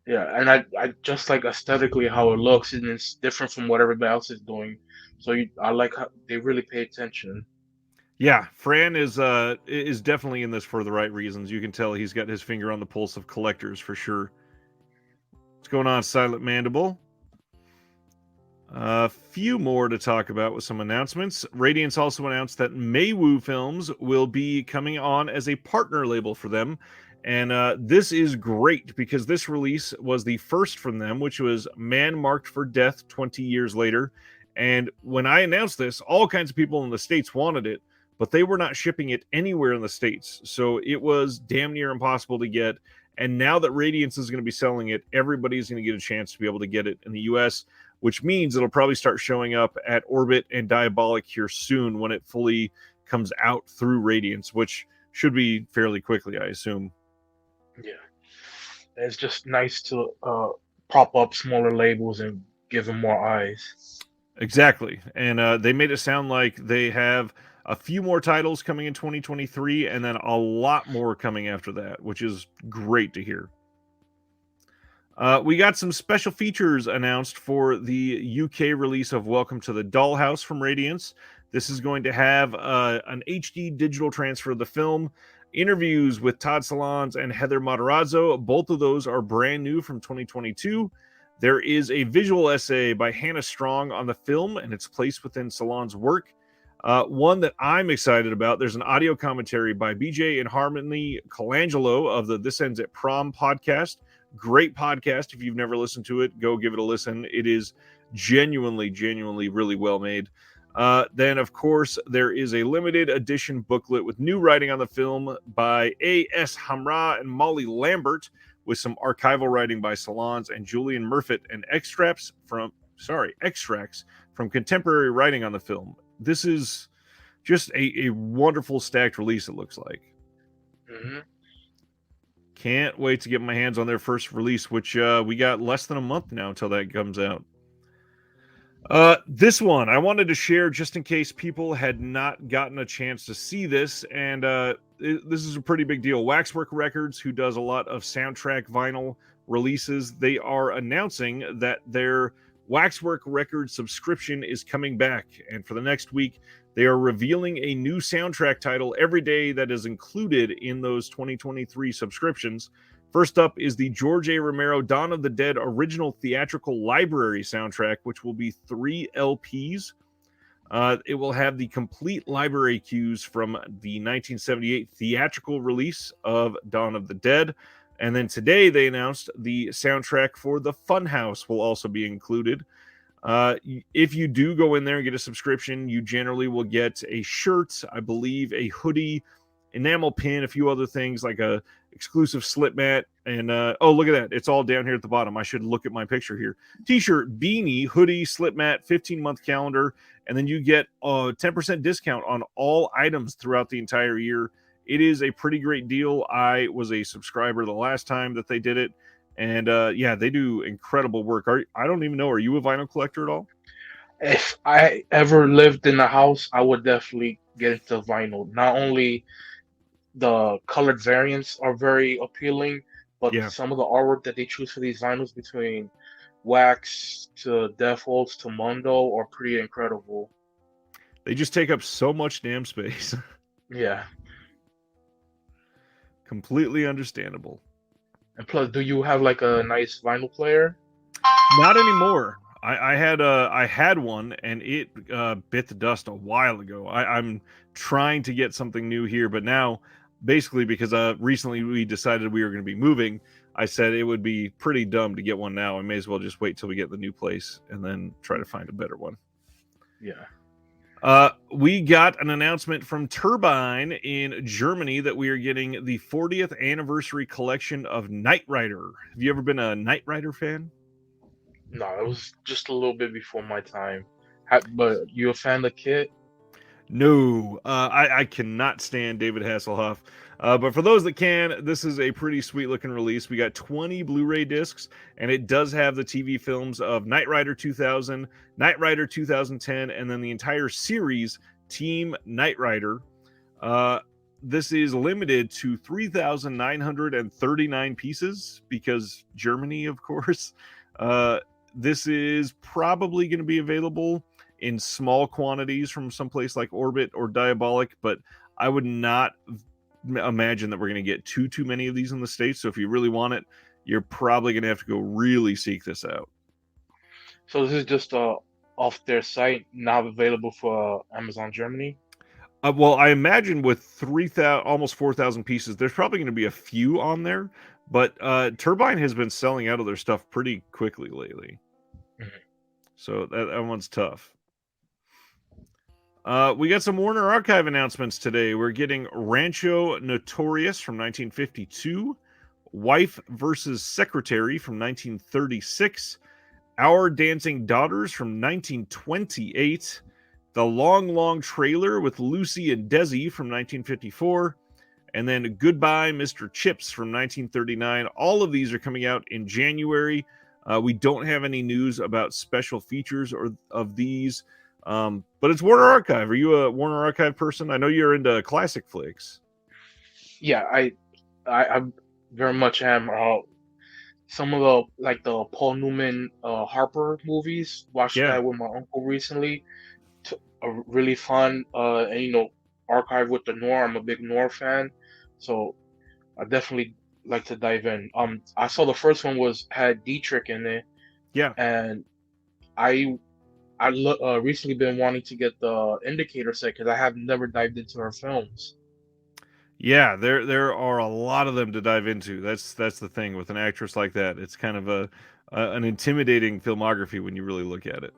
Yeah, and I just like aesthetically how it looks, and it's different from what everybody else is doing. So I like how they really pay attention. Yeah, Fran is definitely in this for the right reasons. You can tell he's got his finger on the pulse of collectors for sure. What's going on, Silent Mandible? A few more to talk about with some announcements. Radiance also announced that Maywu Films will be coming on as a partner label for them. And this is great because this release was the first from them, which was Man Marked for Death 20 years later. And when I announced this, all kinds of people in the States wanted it, but they were not shipping it anywhere in the States. So it was damn near impossible to get. And now that Radiance is going to be selling it, everybody's going to get a chance to be able to get it in the US, which means it'll probably start showing up at Orbit and Diabolic here soon when it fully comes out through Radiance, which should be fairly quickly, I assume. Yeah, it's just nice to prop up smaller labels and give them more eyes. Exactly. And they made it sound like they have a few more titles coming in 2023 and then a lot more coming after that, which is great to hear. We got some special features announced for the UK release of Welcome to the Dollhouse from Radiance. This is going to have an HD digital transfer of the film, interviews with Todd Solondz and Heather Matarazzo. Both of those are brand new from 2022. There is a visual essay by Hannah Strong on the film and its place within Solond's work. One that I'm excited about, there's an audio commentary by BJ and Harmony Colangelo of the This Ends at Prom podcast. Great podcast. If you've never listened to it, go give it a listen. It is genuinely really well made. Then, of course, there is a limited edition booklet with new writing on the film by A.S. Hamra and Molly Lambert, with some archival writing by Solondz and Julian Murfitt, and extracts from contemporary writing on the film. This is just a wonderful stacked release, it looks like. Mm-hmm. Can't wait to get my hands on their first release, which we got less than a month now until that comes out. This one I wanted to share just in case people had not gotten a chance to see this, and this is a pretty big deal. Waxwork Records, who does a lot of soundtrack vinyl releases, they are announcing that their Waxwork Records subscription is coming back, and for the next week, they are revealing a new soundtrack title every day that is included in those 2023 subscriptions. First up is the George A. Romero Dawn of the Dead original theatrical library soundtrack, which will be 3 LPs. It will have the complete library cues from the 1978 theatrical release of Dawn of the Dead. And then today they announced the soundtrack for The Funhouse will also be included. If you do go in there and get a subscription, you generally will get a shirt, I believe, a hoodie, enamel pin, a few other things like a exclusive slip mat, and oh, look at that, it's all down here at the bottom. I should look at my picture here. T-shirt, beanie, hoodie, slip mat, 15-month calendar, and then you get a 10% discount on all items throughout the entire year. It is a pretty great deal. I was a subscriber the last time that they did it, and yeah, they do incredible work. I don't even know, are you a vinyl collector at all? If I ever lived in a house, I would definitely get into vinyl. Not only the colored variants are very appealing, but Yeah. some of the artwork that they choose for these vinyls, between Wax to Death Holds to Mondo, are pretty incredible. They just take up so much damn space. Yeah. Completely understandable. And plus, do you have like a nice vinyl player? Not anymore. I had one, and it bit the dust a while ago. I'm trying to get something new here, but now, basically, because recently we decided we were going to be moving, I said it would be pretty dumb to get one now. I may as well just wait till we get the new place and then try to find a better one. Yeah. We got an announcement from Turbine in Germany that we are getting the 40th anniversary collection of Knight Rider. Have you ever been a Knight Rider fan? No, it was just a little bit before my time. But you a fan of the kit? No, I cannot stand David Hasselhoff. But for those that can, this is a pretty sweet looking release. We got 20 Blu-ray discs, and it does have the TV films of Knight Rider 2000, Knight Rider 2010, and then the entire series, Team Knight Rider. This is limited to 3,939 pieces because Germany, of course. This is probably going to be available in small quantities from someplace like Orbit or Diabolic, but I would not imagine that we're going to get too many of these in the States. So if you really want it, you're probably going to have to go really seek this out. So this is just off their site, not available for Amazon Germany? Well, I imagine with 3,000, almost 4,000 pieces, there's probably going to be a few on there, but Turbine has been selling out of their stuff pretty quickly lately. Mhm. So that one's tough. We got some Warner Archive announcements today. We're getting Rancho Notorious from 1952, Wife versus Secretary from 1936, Our Dancing Daughters from 1928, The Long Long Trailer with Lucy and Desi from 1954, and then Goodbye, Mr. Chips from 1939. All of these are coming out in January. We don't have any news about special features or of these, but it's Warner Archive. Are you a Warner Archive person? I know you're into classic flicks. Yeah, I very much am. Some of the Paul Newman Harper movies. Watched Yeah, that with my uncle recently. Really fun. And Archive with the noir. I'm a big noir fan, so I definitely like to dive in. I saw the first one had Dietrich in it, yeah, and I recently been wanting to get the Indicator set because I have never dived into her films. yeah. There are a lot of them to dive into. That's the thing with an actress like that. It's kind of an intimidating filmography when you really look at it.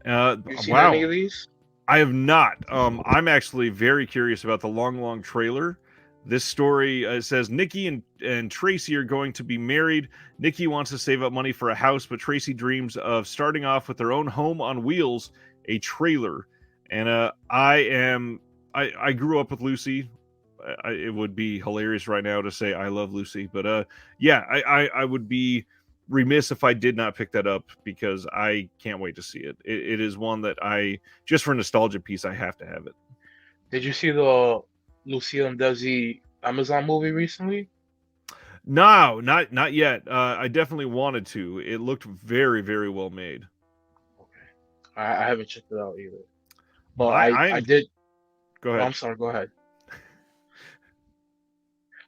You seen any Wow, of these? I have not. I'm actually very curious about the Long Long Trailer. This story says Nikki and Tracy are going to be married. Nikki wants to save up money for a house, but Tracy dreams of starting off with their own home on wheels, a trailer. And I grew up with Lucy. It would be hilarious right now to say I love Lucy, but yeah, I would be remiss if I did not pick that up because I can't wait to see it. It is one that I just for nostalgia piece I have to have it. Did you see the Lucille and Desi Amazon movie recently? No, not yet. I definitely wanted to. It looked very very well made. Okay, I haven't checked it out either. But I I'm did. go Oh, I'm ahead. sorry. Go ahead.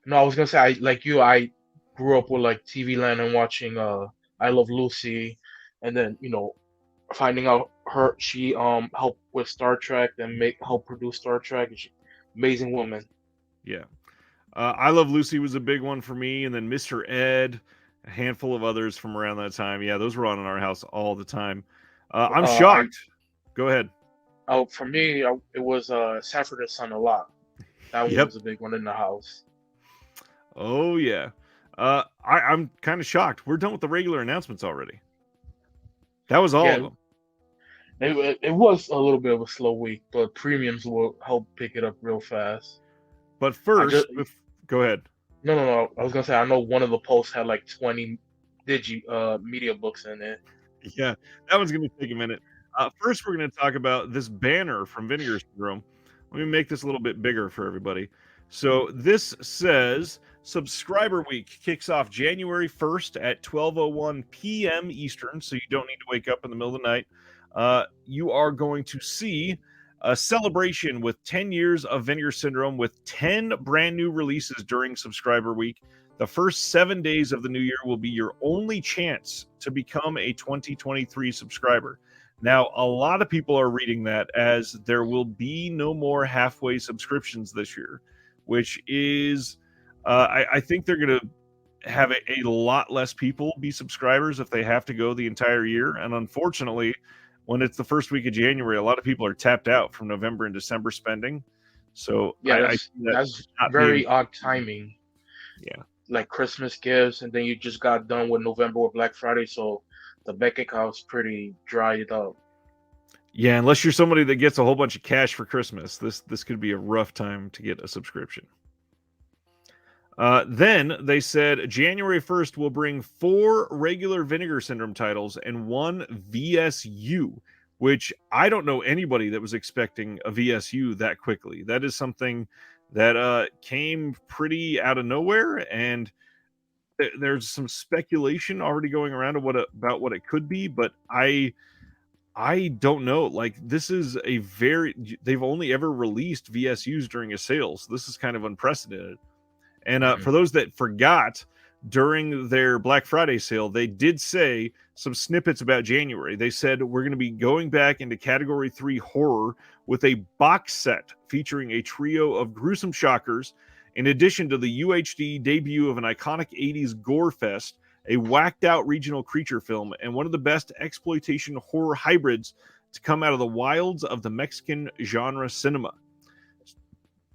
No, I was gonna say I like you. I grew up with like TV Land and watching I Love Lucy, and then finding out she helped with Star Trek and make help produce Star Trek. And amazing woman. Yeah. I Love Lucy was a big one for me, and then Mr. Ed, a handful of others from around that time. Yeah, those were on in our house all the time. I'm I shocked. Go ahead. For me it was Sanford and Son a lot. That one Yep. was a big one in the house. Oh yeah. I'm kind of shocked. We're done with the regular announcements already. That was all of Yeah, them. it was a little bit of a slow week, but premiums will help pick it up real fast. But I just first, go ahead. no. I was gonna say I know one of the posts had like 20 media books in it. Yeah, that one's gonna take a minute. First, we're gonna talk about this banner from Vinegar Syndrome. Let me make this a little bit bigger for everybody. So this says Subscriber Week kicks off January 1st at 12:01 p.m. Eastern, so you don't need to wake up in the middle of the night. You are going to see a celebration with 10 years of Vinegar Syndrome with 10 brand new releases during Subscriber Week. The first 7 days of the new year will be your only chance to become a 2023 subscriber. Now, a lot of people are reading that as there will be no more halfway subscriptions this year, which is, I think they're going to have a lot less people be subscribers if they have to go the entire year. And unfortunately, when it's the first week of January, a lot of people are tapped out from November and December spending. So Yeah, I see that that's not being, very odd timing. yeah. Like Christmas gifts, and then you just got done with November with Black Friday, so the bank account's pretty dried up. Yeah, unless you're somebody that gets a whole bunch of cash for Christmas, this could be a rough time to get a subscription. Then they said January 1st will bring 4 regular Vinegar Syndrome titles and 1 VSU, which I don't know anybody that was expecting a VSU that quickly. That is something that came pretty out of nowhere, and there's some speculation already going around about what it could be, but I don't know. Like this is they've only ever released VSUs during a sale, so this is kind of unprecedented. And Hmm. for those that forgot, during their Black Friday sale, they did say some snippets about January. They said we're going to be going back into Category 3 horror with a box set featuring a trio of gruesome shockers, in addition to the UHD debut of an iconic 80s gore fest, a whacked out regional creature film, and one of the best exploitation horror hybrids to come out of the wilds of the Mexican genre cinema.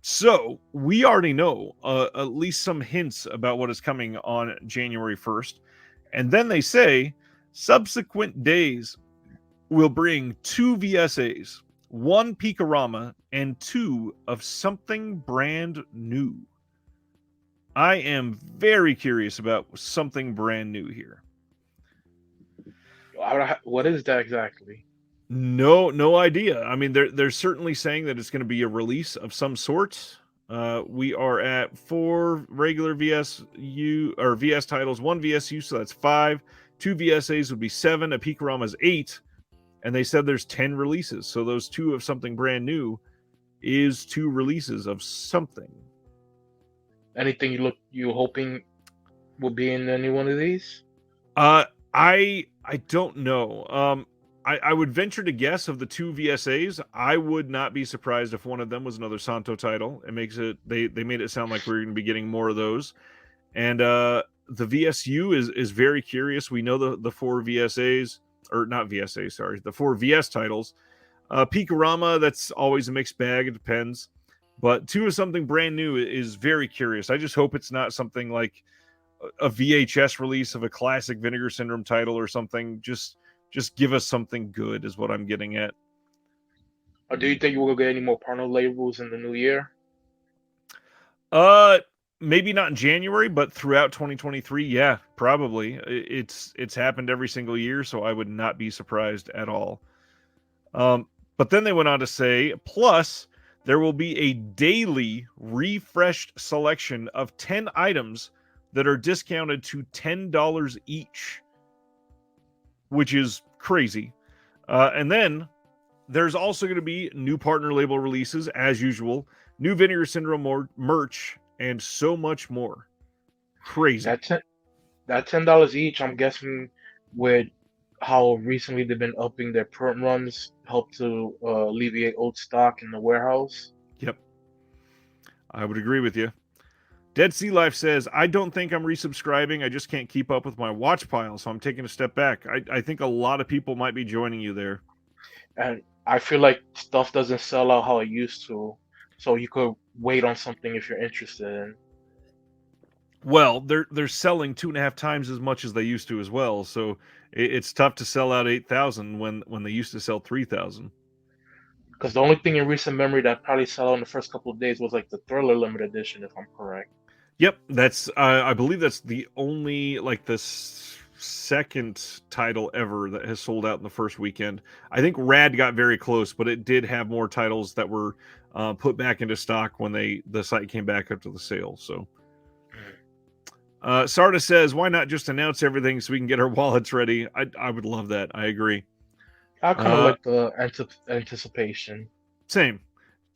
So we already know at least some hints about what is coming on January 1st. And then they say subsequent days will bring 2 VSAs, 1 Picorama, and 2 of something brand new. I am very curious about something brand new here. What is that exactly? No idea. I mean, they're certainly saying that it's going to be a release of some sort. We are at 4 regular VSU or VS titles, 1 VSU, so that's 5. 2 VSAs would be 7. A Picorama is 8, and they said there's 10 releases. So those 2 of something brand new is 2 releases of something. Anything you hoping will be in any one of these? I don't know. I would venture to guess of the 2 VSAs, I would not be surprised if one of them was another Santo title. It makes it they made it sound like we're going to be getting more of those. And the VSU is very curious. We know the 4 VSAs, or not VSA, sorry, the 4 VS titles. Picorama, that's always a mixed bag. It depends. But 2 of something brand new is very curious. I just hope it's not something like a VHS release of a classic Vinegar Syndrome title or something. Just give us something good is what I'm getting at. Or do you think we'll get any more partner labels in the new year? Maybe not in January, but throughout 2023, yeah, probably. It's happened every single year, so I would not be surprised at all. But then they went on to say, plus there will be a daily refreshed selection of 10 items that are discounted to $10 each, which is crazy. And then there's also going to be new partner label releases, as usual, new Vinegar Syndrome merch, and so much more. Crazy. That $10 each, I'm guessing, with how recently they've been upping their print runs, help to alleviate old stock in the warehouse. Yep. I would agree with you. Dead Sea Life says, I don't think I'm resubscribing. I just can't keep up with my watch pile, so I'm taking a step back. I think a lot of people might be joining you there. And I feel like stuff doesn't sell out how it used to, so you could wait on something if you're interested in. Well, they're selling 2.5 times as much as they used to as well, so it's tough to sell out 8,000 when they used to sell 3,000. Because the only thing in recent memory that probably sell out in the first couple of days was like the Thriller limited edition, if I'm correct. Yep, that's I believe that's the only like the second title ever that has sold out in the first weekend. I think Rad got very close, but it did have more titles that were put back into stock when the site came back up to the sale. So, Sarda says, "Why not just announce everything so we can get our wallets ready?" I would love that. I agree. I kind of like the anticipation. Same.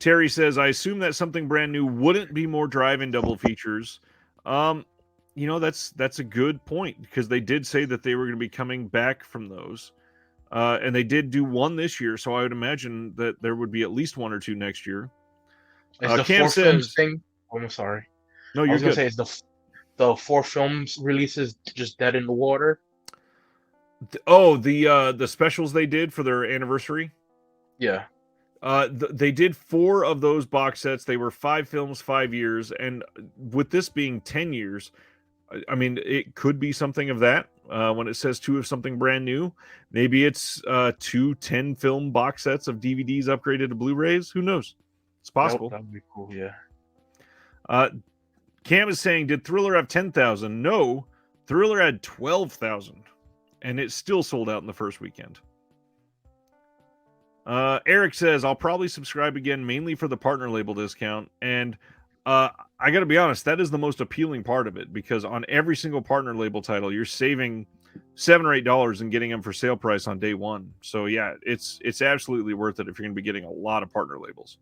Terry says, I assume that something brand new wouldn't be more drive-in double features. That's a good point because they did say that they were going to be coming back from those. And they did do one this year, so I would imagine that there would be at least 1 or 2 next year. Is the Cam 4 films says, thing? Oh, I'm sorry. no, I you're was gonna good. say, is the 4 films releases just dead in the water? The specials they did for their anniversary. Yeah. They did 4 of those box sets. They were 5 films, 5 years, and with this being 10 years, I mean, it could be something of that. When it says 2 of something brand new, maybe it's 2 10-film box sets of DVDs upgraded to Blu-rays. Who knows? It's possible. That would be cool. Yeah. Cam is saying, did Thriller have 10,000? No, Thriller had 12,000, and it still sold out in the first weekend. Eric says, I'll probably subscribe again, mainly for the partner label discount. And I got to be honest, that is the most appealing part of it, because on every single partner label title, you're saving $7 or $8 and getting them for sale price on day one. So yeah, it's absolutely worth it if you're going to be getting a lot of partner labels.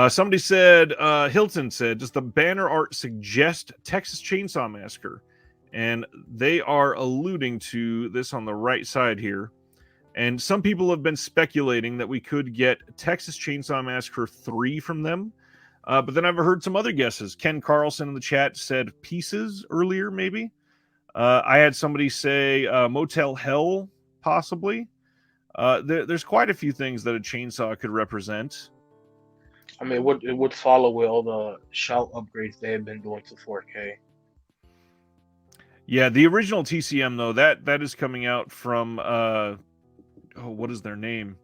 Somebody said, Hilton said, does the banner art suggest Texas Chainsaw Massacre? And they are alluding to this on the right side here. And some people have been speculating that we could get Texas Chainsaw Massacre 3 from them. But then I've heard some other guesses. Ken Carlson in the chat said Pieces earlier, maybe. I had somebody say Motel Hell, possibly. There's quite a few things that a chainsaw could represent. I mean, it would follow with all the shout upgrades they have been doing to 4K. Yeah, the original TCM, though, that is coming out from what is their name?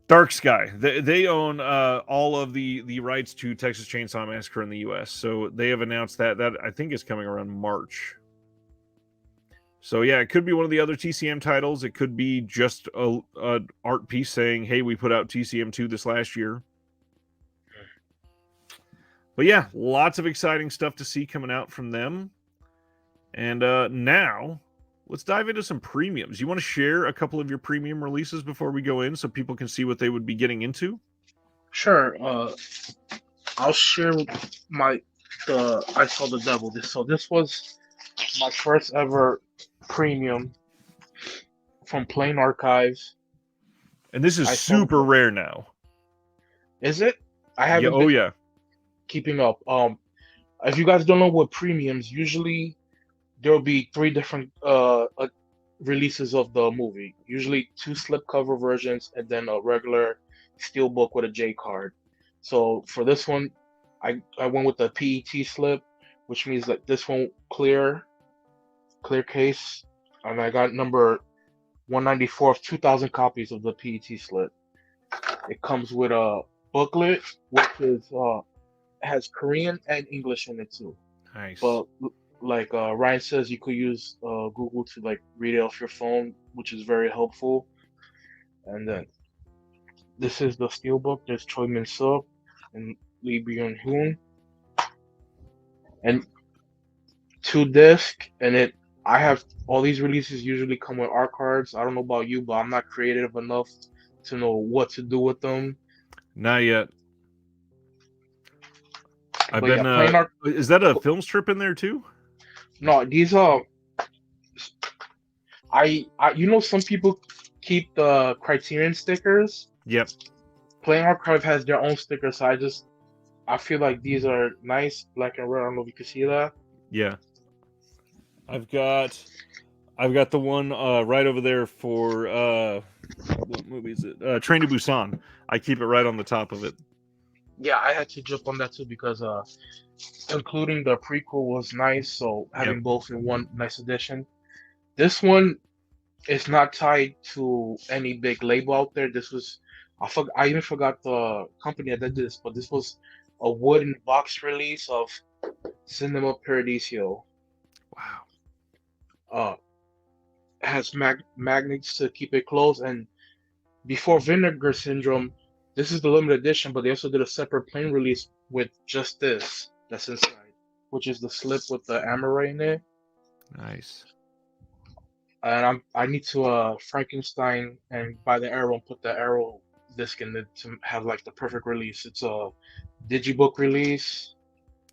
Dark Sky. They own all of the rights to Texas Chainsaw Massacre in the U.S. So they have announced that I think is coming around March. So yeah, it could be one of the other TCM titles. It could be just a art piece saying, "Hey, we put out TCM2 this last year." But yeah, lots of exciting stuff to see coming out from them. And now let's dive into some premiums. You want to share a couple of your premium releases before we go in so people can see what they would be getting into? Sure. I'll share my the I saw the devil. This was my first ever premium from Plain Archives. And this is I saw super the rare now. Is it? I Yeah, haven't oh been yeah. keeping up. If you guys don't know what premiums, usually there'll be three different releases of the movie. Usually two slipcover versions and then a regular steelbook with a J card. So for this one, I went with the PET slip, which means that this one clear case, and I got number 194 of 2,000 copies of the PET slip. It comes with a booklet, which is has Korean and English in it too. Nice. But like Ryan says, you could use Google to like read it off your phone, which is very helpful. And then this is the steelbook. There's Choi Min Suk and Lee Byung Hoon, and two disc. And it I have all these releases usually come with art cards. I don't know about you, but I'm not creative enough to know what to do with them. Not yet. I've But yeah, been plain art. is that a film strip in there too? No, these are I you know some people keep the Criterion stickers. Yep. Plain Archive has their own stickers, so I feel like these are nice, black and red. I don't know if you can see that. Yeah. I've got the one right over there for what movie is it? Train to Busan. I keep it right on the top of it. Yeah, I had to jump on that too because including the prequel was nice, so Yep. having both in one nice edition. This one is not tied to any big label out there. This was I even forgot the company that did this, but this was a wooden box release of Cinema Paradiso. Wow. Uh, has magnets to keep it closed, and before Vinegar Syndrome, this is the limited edition, but they also did a separate plain release with just this that's inside, which is the slip with the Amaray in it. Nice. And I need to Frankenstein and buy the Arrow and put the Arrow disc in it to have like the perfect release. It's a digibook release.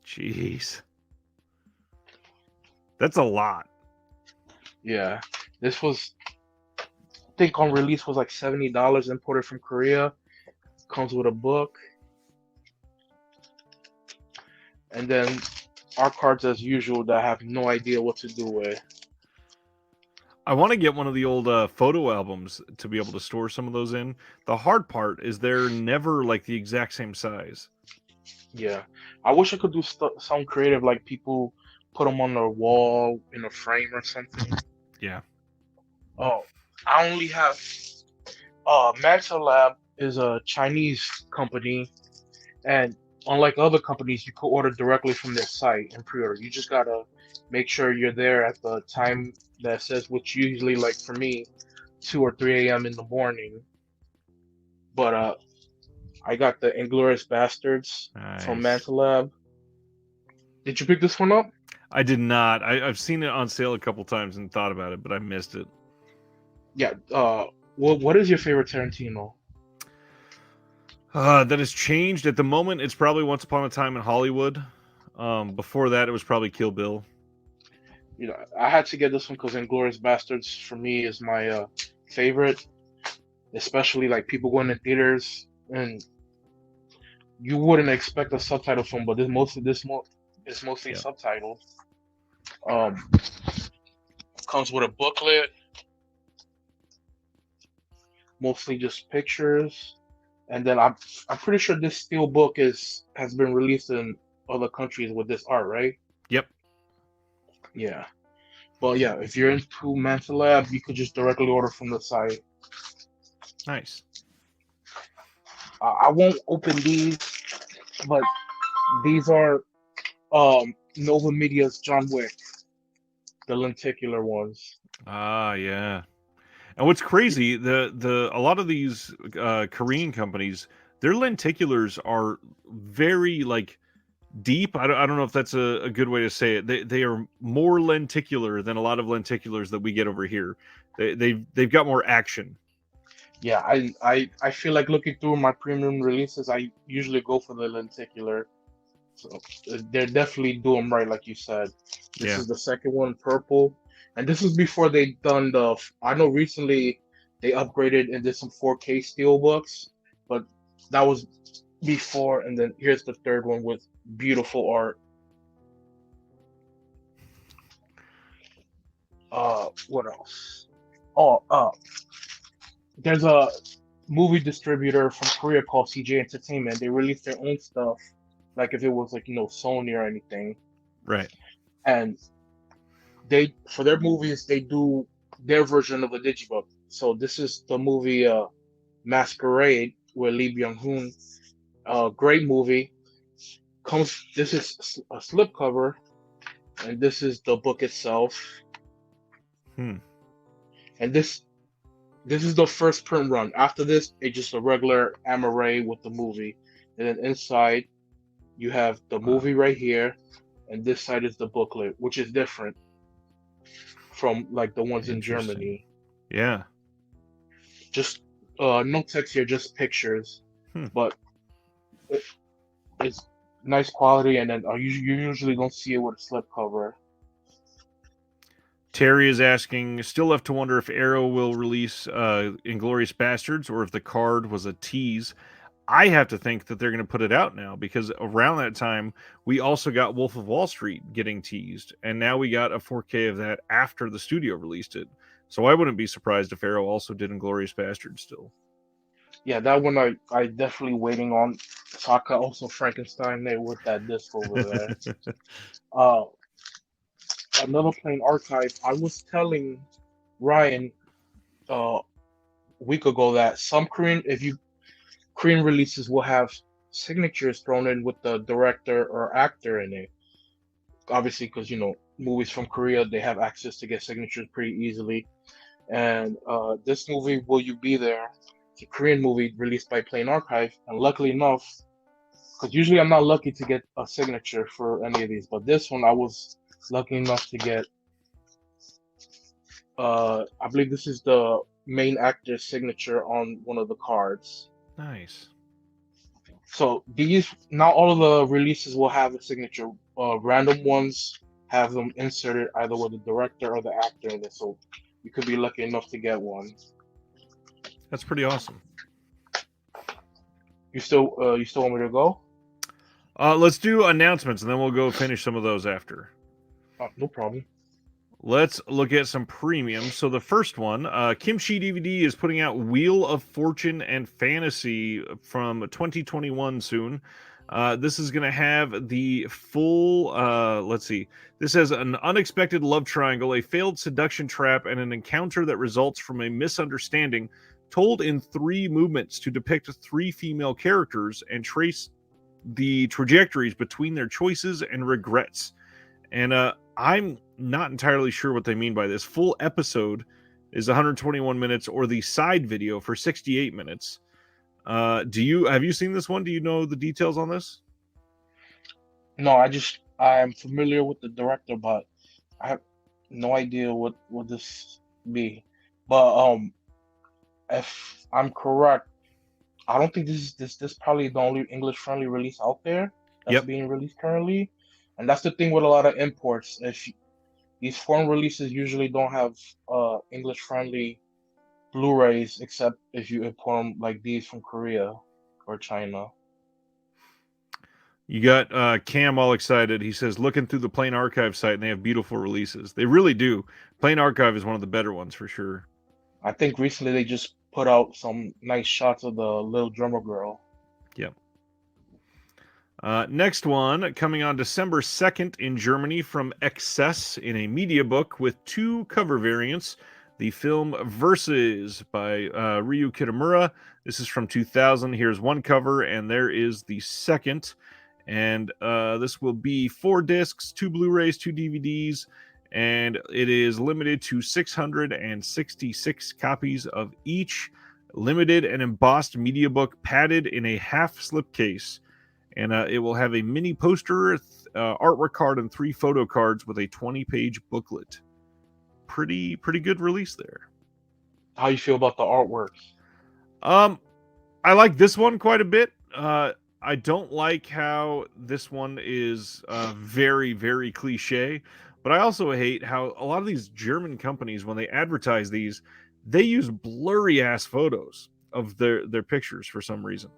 Jeez. That's a lot. Yeah, this was I think on release was like $70 imported from Korea. Comes with a book, and then our cards as usual that I have no idea what to do with. I want to get one of the old photo albums to be able to store some of those in. The hard part is they're never like the exact same size. Yeah, I wish I could do some creative, like people put them on their wall in a frame or something. Yeah. Oh, I only have Manta Lab is a Chinese company, and unlike other companies, you could order directly from their site and pre-order. You just gotta make sure you're there at the time that says, which usually, like for me, 2 or 3 a.m. in the morning. But I got the Inglorious Bastards from Nice. Manta Lab. Did you pick this one up? I did not. I've seen it on sale a couple times and thought about it, but I missed it. Yeah. What is your favorite Tarantino? That has changed. At the moment, it's probably Once Upon a Time in Hollywood. Before that, it was probably Kill Bill. You know, I had to get this one because Inglorious Bastards for me is my favorite, especially like people going to theaters and you wouldn't expect a subtitle film, but is mostly Yeah. subtitled. Um, comes with a booklet, mostly just pictures, and then I'm pretty sure this steel book has been released in other countries with this art, right? Yep. Yeah. But yeah, if you're into Manta Lab, you could just directly order from the site. Nice. I won't open these, but these are Nova Media's John Wick, the lenticular ones. Ah, yeah. And what's crazy, a lot of these Korean companies, their lenticulars are very like deep. I don't know if that's a good way to say it. They are more lenticular than a lot of lenticulars that we get over here. They've got more action. Yeah, I feel like looking through my premium releases, I usually go for the lenticular. So they're definitely doing right, like you said. This Yeah. is the second one, purple, and this is before they done the. I know recently they upgraded and did some 4K steelbooks, but that was before. And then here's the third one with beautiful art. What else? Oh, there's a movie distributor from Korea called CJ Entertainment. They release their own stuff, like if it was like Sony or anything, Right. and they for their movies they do their version of a digibook. So this is the movie Masquerade with Lee Byung Hun. Great movie. This is a slipcover, and this is the book itself. Hmm. And this is the first print run. After this, it's just a regular Amaray with the movie. And then inside, you have the Wow. movie right here, and this side is the booklet, which is different from like the ones in Interesting. Germany. Yeah. Just no text here, just pictures. Hmm. But it's nice quality, and then you usually don't see it with a slipcover. Terry is asking, still left to wonder if Arrow will release Inglorious Bastards or if the card was a tease. I have to think that they're going to put it out now because around that time we also got Wolf of Wall Street getting teased, and now we got a 4K of that after the studio released it. So I wouldn't be surprised if Arrow also did Inglorious Bastards still. Yeah, that one I definitely waiting on. So I could also Frankenstein there with that disc over there. Uh, Another plane archive. I was telling Ryan a week ago that some Korean releases will have signatures thrown in with the director or actor in it. Obviously, because movies from Korea they have access to get signatures pretty easily. And this movie, Will You Be There? It's a Korean movie released by Plane Archive, and luckily enough, because usually I'm not lucky to get a signature for any of these, but this one I was lucky enough to get. I believe this is the main actor's signature on one of the cards. Nice. So these not all of the releases will have a signature. Random ones have them inserted either with the director or the actor in it. So you could be lucky enough to get one. That's pretty awesome. You still want me to go? Let's do announcements and then we'll go finish some of those after. No problem. Let's look at some premium. So the first one, Kimchi DVD is putting out Wheel of Fortune and Fantasy from 2021 soon. This is going to have the full, let's see. This has an unexpected love triangle, a failed seduction trap, and an encounter that results from a misunderstanding told in 3 movements to depict 3 female characters and trace the trajectories between their choices and regrets. And I'm not entirely sure what they mean by this. Full episode is 121 minutes, or the side video for 68 minutes. Have you seen this one? Do you know the details on this? No, I'm familiar with the director, but I have no idea what this be. But if I'm correct, I don't think this probably the only English friendly release out there that's Yep. being released currently, and that's the thing with a lot of imports. If these foreign releases usually don't have English friendly Blu-rays, except if you import them like these from Korea or China. You got Cam all excited. He says, looking through the Plane Archive site, and they have beautiful releases. They really do. Plane Archive is one of the better ones for sure. I think recently they just put out some nice shots of the little drummer girl. Yep. Next one, coming on December 2nd in Germany from Excess in a media book with 2 cover variants. the film Versus by Ryu Kitamura. This is from 2000. Here's one cover, and there is the second. And this will be 4 discs, 2 Blu-rays, 2 DVDs, and it is limited to 666 copies of each. Limited and embossed media book, padded in a half slipcase, and it will have a mini poster, artwork card, and 3 photo cards with a 20-page booklet. Pretty good release there. How you feel about the artwork? I like this one quite a bit. I don't like how this one is very, very cliche, but I also hate how a lot of these German companies, when they advertise these, they use blurry ass photos of their pictures for some reason.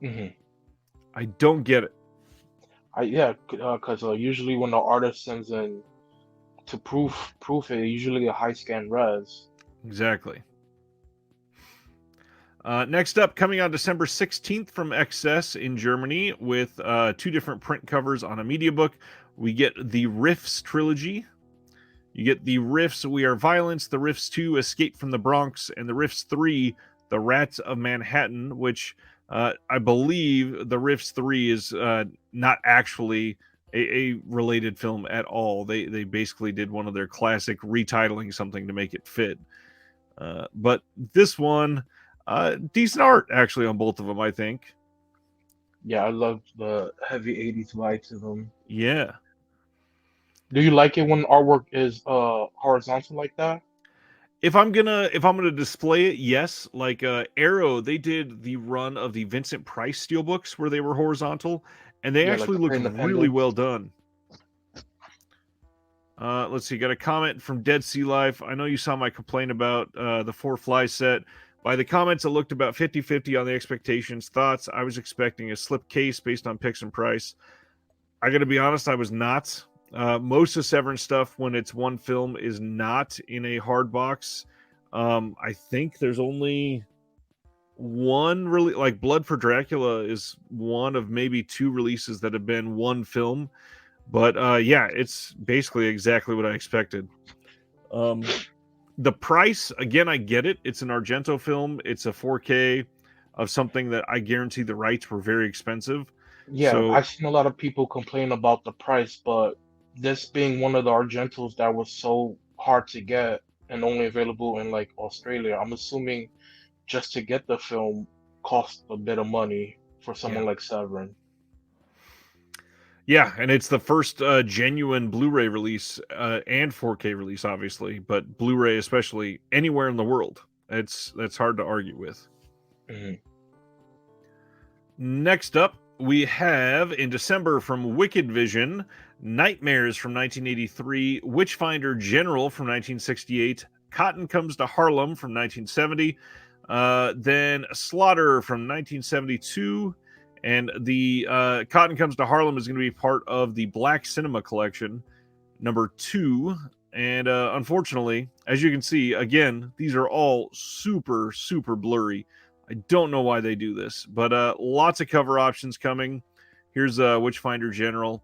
Mm-hmm. I don't get it. Because usually when the artist sends in to proof it, usually a high scan res. Exactly. Next up, coming on December 16th from XS in Germany with 2 different print covers on a media book, we get the Riffs trilogy. You get the Riffs We Are Violence, the Riffs 2 Escape from the Bronx, and the Riffs 3 The Rats of Manhattan, which I believe the Riffs 3 is not actually a related film at all. They basically did one of their classic retitling something to make it fit. But this one, decent art actually on both of them, I think. Yeah, I love the heavy 80s vibe to them. Yeah. Do you like it when artwork is horizontal like that? If I'm gonna display it, yes. Like Arrow, they did the run of the Vincent Price steelbooks where they were horizontal, and they Yeah, like actually the looked really Independence. well done. Let's see, got a comment from Dead Sea Life. I know you saw my complaint about the 4 Fly set. By the comments, it looked about 50-50 on the expectations. Thoughts? I was expecting a slip case based on picks and price. I got to be honest, I was not. Most of Severin stuff, when it's one film, is not in a hard box. I think there's only one really, like Blood for Dracula is one of maybe 2 releases that have been one film. But yeah, it's basically exactly what I expected. The price, again, I get it. It's an Argento film. It's a 4K of something that I guarantee the rights were very expensive. Yeah, So I've seen a lot of people complain about the price, but this being one of the Argentos that was so hard to get and only available in like Australia, I'm assuming just to get the film cost a bit of money for yeah. someone like Severin. Yeah, and it's the first genuine Blu-ray release and 4K release, obviously, but Blu-ray especially anywhere in the world. That's hard to argue with. Hmm. Next up, we have in December from Wicked Vision, Nightmares from 1983, Witchfinder General from 1968, Cotton Comes to Harlem from 1970, then Slaughter from 1972. And the Cotton Comes to Harlem is going to be part of the Black Cinema Collection, number 2. And unfortunately, as you can see, again, these are all super, super blurry. I don't know why they do this, but lots of cover options coming. Here's Witchfinder General.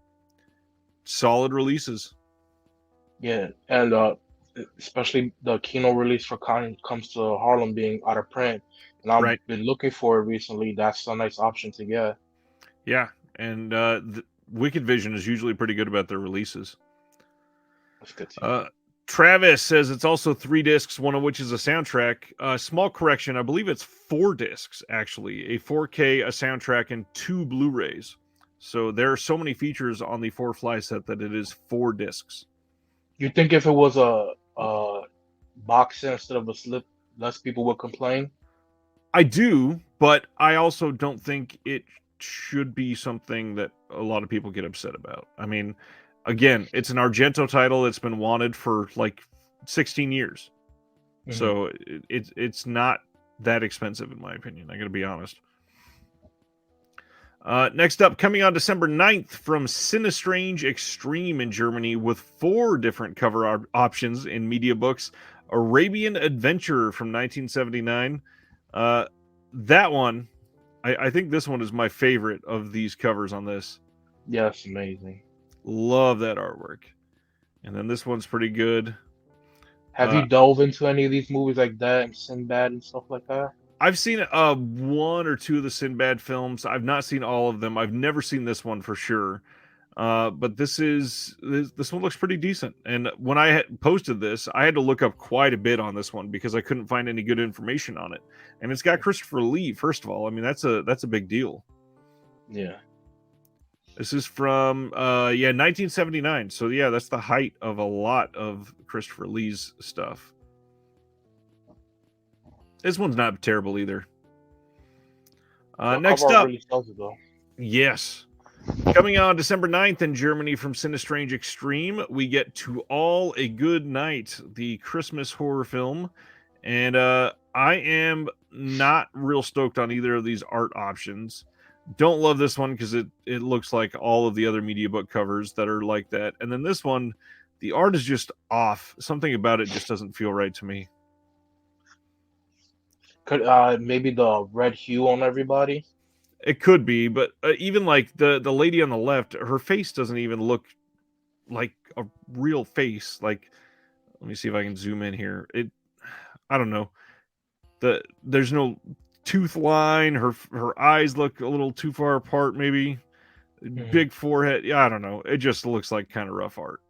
Solid releases. Yeah, and especially the Kino release for Cotton Comes to Harlem being out of print, and I've Right. been looking for it recently. That's a nice option to get. Yeah. And Wicked Vision is usually pretty good about their releases. That's good to Uh, hear. Travis says it's also 3 discs, one of which is a soundtrack. Small correction, I believe it's 4 discs, actually. A 4K, a soundtrack, and 2 Blu-rays. So there are so many features on the 4 Fly set that it is 4 discs. You think if it was a box set instead of a slip, less people would complain? I do, but I also don't think it should be something that a lot of people get upset about. I mean, again, it's an Argento title that's been wanted for like 16 years. Hmm. So it's not that expensive in my opinion. I got to be honest. Next up, coming on December 9th from Sinistrange Extreme in Germany with 4 different cover options in media books. Arabian Adventure from 1979. That one, I think this one is my favorite of these covers on this. Yeah, that's amazing. Love that artwork. And then this one's pretty good. Have you delved into any of these movies like that and Sinbad and stuff like that? I've seen one or two of the Sinbad films. I've not seen all of them. I've never seen this one for sure. But this one looks pretty decent. And when I had posted this, I had to look up quite a bit on this one because I couldn't find any good information on it. And it's got Christopher Lee. First of all, I mean that's a big deal. Yeah. This is from 1979. So yeah, that's the height of a lot of Christopher Lee's stuff. This one's not terrible either. The Next cover art up, really sells it though. yes. Coming on December 9th in Germany from Cinestrange Extreme, we get To All a Good Night, the Christmas horror film. And I am not real stoked on either of these art options. Don't love this one because it looks like all of the other media book covers that are like that. And then this one, the art is just off. Something about it just doesn't feel right to me. Could maybe the red hue on everybody? It could be, but even like the lady on the left, her face doesn't even look like a real face. Like, let me see if I can zoom in here. I don't know. There's no tooth line. Her eyes look a little too far apart. Maybe big forehead. Yeah, I don't know. It just looks like kind of rough art.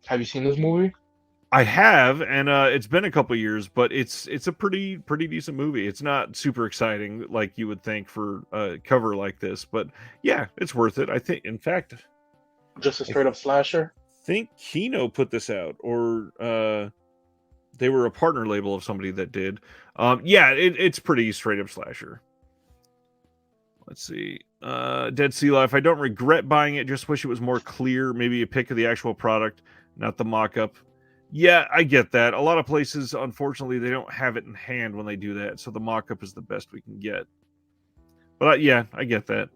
Have you seen this movie? I have, and it's been a couple years, but it's a pretty decent movie. It's not super exciting like you would think for a cover like this, but yeah, it's worth it. I think, in fact, Just a straight up slasher? think Kino put this out, or they were a partner label of somebody that did. Yeah, it's pretty straight up slasher. Let's see. Dead Sea Life. I don't regret buying it, just wish it was more clear. Maybe a pic of the actual product, not the mock up. Yeah, I get that. A lot of places, unfortunately, they don't have it in hand when they do that, so the mock up is the best we can get. But yeah, I get that.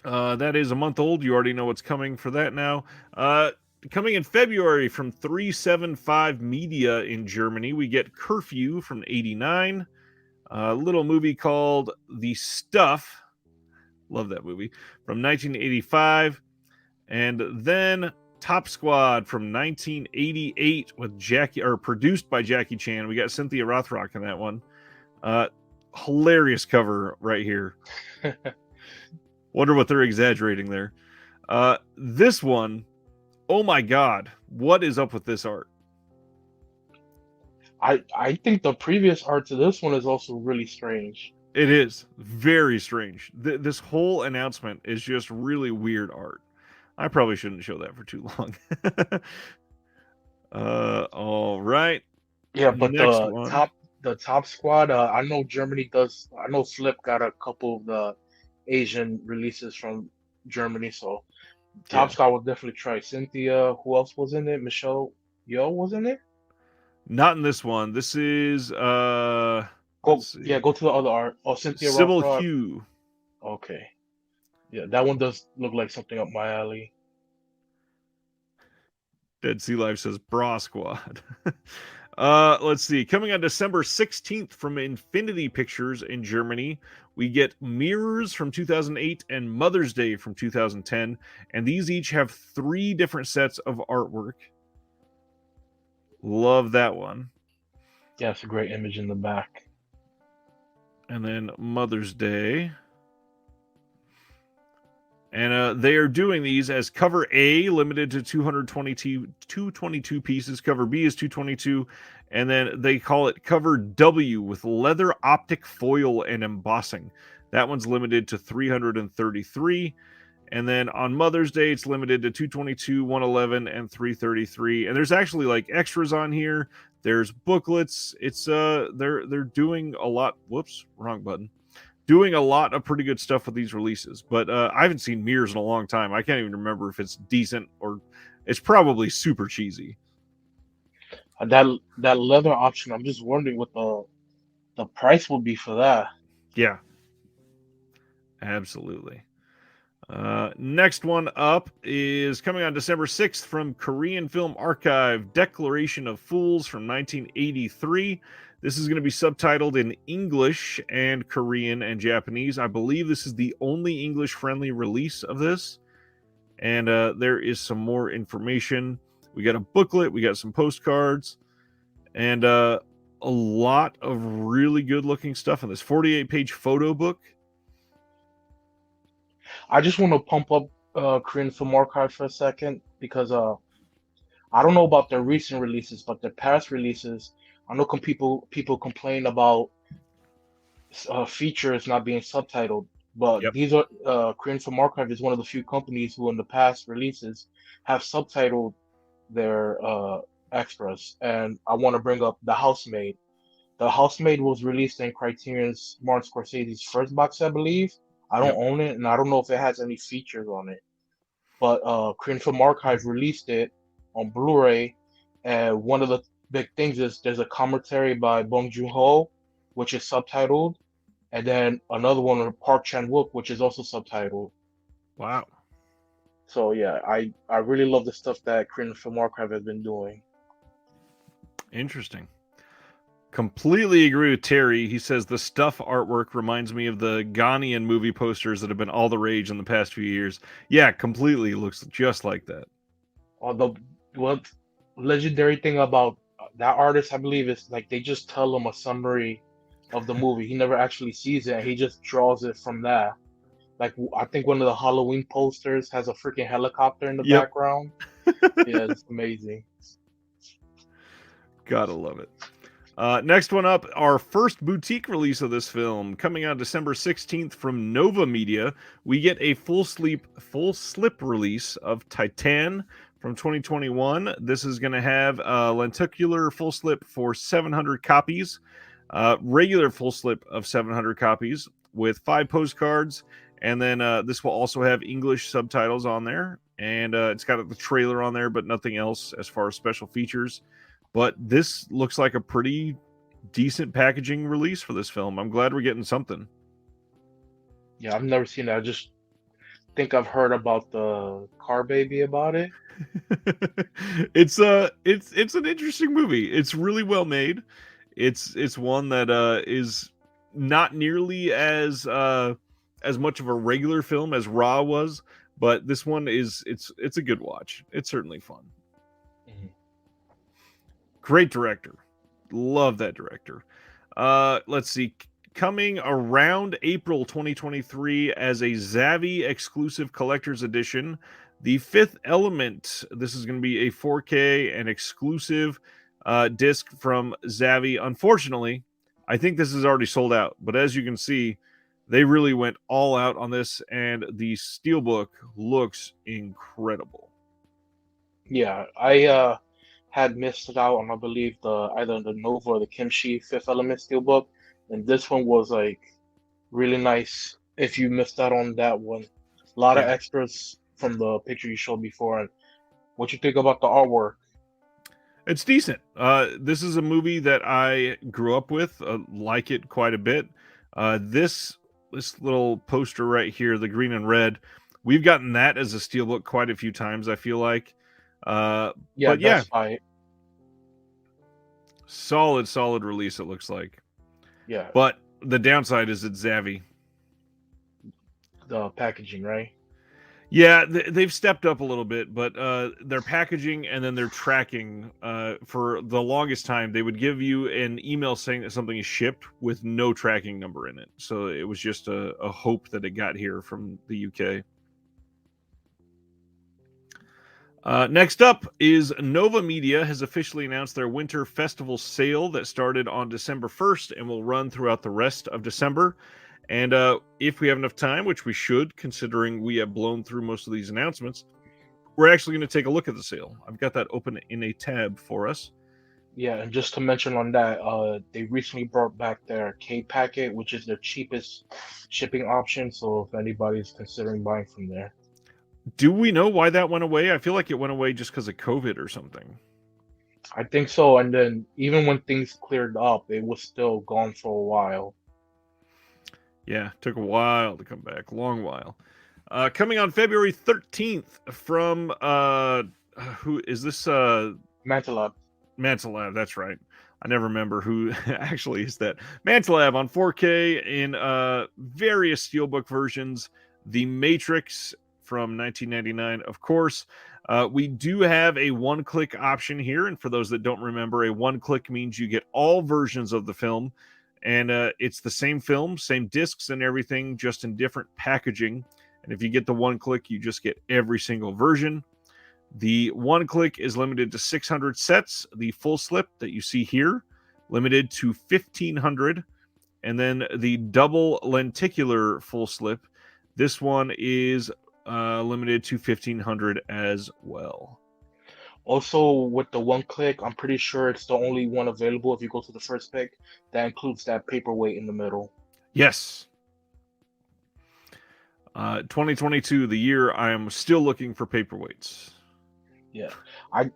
That is a month old. You already know what's coming for that now. Coming in February from 375 Media in Germany, we get Curfew from 89. A little movie called The Stuff. Love that movie. From 1985. And then Top Squad from 1988 with produced by Jackie Chan. We got Cynthia Rothrock in that one. Hilarious cover right here. Wonder what they're exaggerating there. This one, oh my god, what is up with this art? I think the previous art to this one is also really strange. It is very strange. This whole announcement is just really weird art. I probably shouldn't show that for too long. All right. Yeah, but Next one. the top squad, I know Germany does. I know Flip got a couple of the Asian releases from Germany, so top Yeah. squad will definitely try. Cynthia, who else was in it? Michelle Yeoh was in it. Not in this one. This is Go let's see. go to the other art. Oh, Cynthia Sybil Rothrock. Hugh. Okay, yeah, that one does look like something up my alley. Dead Sea Life says Bra Squad. Let's see. Coming on December 16th from Infinity Pictures in Germany, we get Mirrors from 2008 and Mother's Day from 2010. And these each have 3 different sets of artwork. Love that one. Yeah, it's a great image in the back. And then Mother's Day. And they are doing these as cover A, limited to 222 pieces. Cover B is 222. And then they call it cover W with leather optic foil and embossing. That one's limited to 333. And then on Mother's Day, it's limited to 222, 111, and 333. And there's actually like extras on here. There's booklets. It's they're doing a lot. Whoops, wrong button. Doing a lot of pretty good stuff with these releases. But I haven't seen Mirrors in a long time. I can't even remember if it's decent or it's probably super cheesy. That leather option, I'm just wondering what the price will be for that. Yeah, absolutely. Next one up is coming on December 6th from Korean Film Archive, Declaration of Fools from 1983. This is going to be subtitled in English and Korean and Japanese. I believe this is the only English-friendly release of this. And there is some more information. We got a booklet. We got some postcards. And a lot of really good-looking stuff in this 48-page photo book. I just want to pump up Korean Film Archive for a second because I don't know about their recent releases, but their past releases, I know people complain about features not being subtitled, but Yep. these are Korean Film Archive is one of the few companies who, in the past releases, have subtitled their extras. And I want to bring up The Housemaid. The Housemaid was released in Criterion's Martin Scorsese's first box, I believe. I don't Yep. own it, and I don't know if it has any features on it. But Korean Film Archive released it on Blu-ray, and one of the big things is there's a commentary by Bong Joon-ho, which is subtitled, and then another one with Park Chan-wook, which is also subtitled. Wow. So yeah, I really love the stuff that Korean Film Archive has been doing. Interesting. Completely agree with Terry. He says the stuff artwork reminds me of the Ghanaian movie posters that have been all the rage in the past few years. Yeah, completely looks just like that. The what legendary thing about that artist, I believe, is like they just tell him a summary of the movie. He never actually sees it, and he just draws it from that. Like I think one of the Halloween posters has a freaking helicopter in the Yep. background. Yeah, it's amazing. Gotta love it. Next one up, our first boutique release of this film, coming out December 16th from Nova Media. We get a full slip release of Titan from 2021. This is going to have a lenticular full slip for 700 copies, regular full slip of 700 copies with 5 postcards, and then this will also have English subtitles on there, and it's got the trailer on there, but nothing else as far as special features. But this looks like a pretty decent packaging release for this film. I'm glad we're getting something. Yeah, I've never seen that. I just think I've heard about the Car Baby about it. It's an interesting movie. It's really well made. It's one that is not nearly as much of a regular film as Raw was, but this one is it's a good watch. It's certainly fun. Mhm. Great director. Love that director. Let's see. Coming around April 2023 as a Zavvi exclusive collector's edition, The Fifth Element. This is going to be a 4K and exclusive disc from Zavvi. Unfortunately, I think this is already sold out, but as you can see, they really went all out on this, and the steelbook looks incredible. Yeah, I had missed out on, I believe, the either the Nova or the Kimchi Fifth Element Steelbook, and this one was like really nice. If you missed out on that one, a lot of Yeah. extras from the picture you showed before. And what you think about the artwork? It's decent. This is a movie that I grew up with, like it quite a bit. This little poster right here, the green and red, we've gotten that as a steelbook quite a few times, I feel like. Yeah, But yeah, Best Buy. solid release, it looks like. Yeah, But the downside is it's Zavvi. the packaging, right? Yeah, they've stepped up a little bit, but their packaging and then their tracking, for the longest time, they would give you an email saying that something is shipped with no tracking number in it. So it was just a hope that it got here from the UK. Next up is Nova Media has officially announced their winter festival sale that started on December 1st and will run throughout the rest of December. And if we have enough time, which we should, considering we have blown through most of these announcements, we're actually going to take a look at the sale. I've got that open in a tab for us. Yeah, and just to mention on that, they recently brought back their K packet, which is their cheapest shipping option. So if anybody's considering buying from there, Do we know why that went away? I feel like it went away just because of COVID or something. I think so. And then even when things cleared up, it was still gone for a while. Yeah, took a while to come back, long while. Coming on February 13th from who is this? Mantalab. Mantelab, that's right. I never remember who actually is that. Mantelab on 4K in various steelbook versions. The Matrix from 1999, of course. We do have a one-click option here, and for those that don't remember, a one-click means you get all versions of the film, and it's the same film, same discs and everything, just in different packaging. And if you get the one-click, you just get every single version. The one-click is limited to 600 sets. The full slip that you see here, limited to 1,500. And then the double lenticular full slip, this one is limited to 1,500 as well. Also, with the one click, I'm pretty sure it's the only one available if you go to the first pick that includes that paperweight in the middle. Yes. 2022, the year I am still looking for paperweights. Yeah, I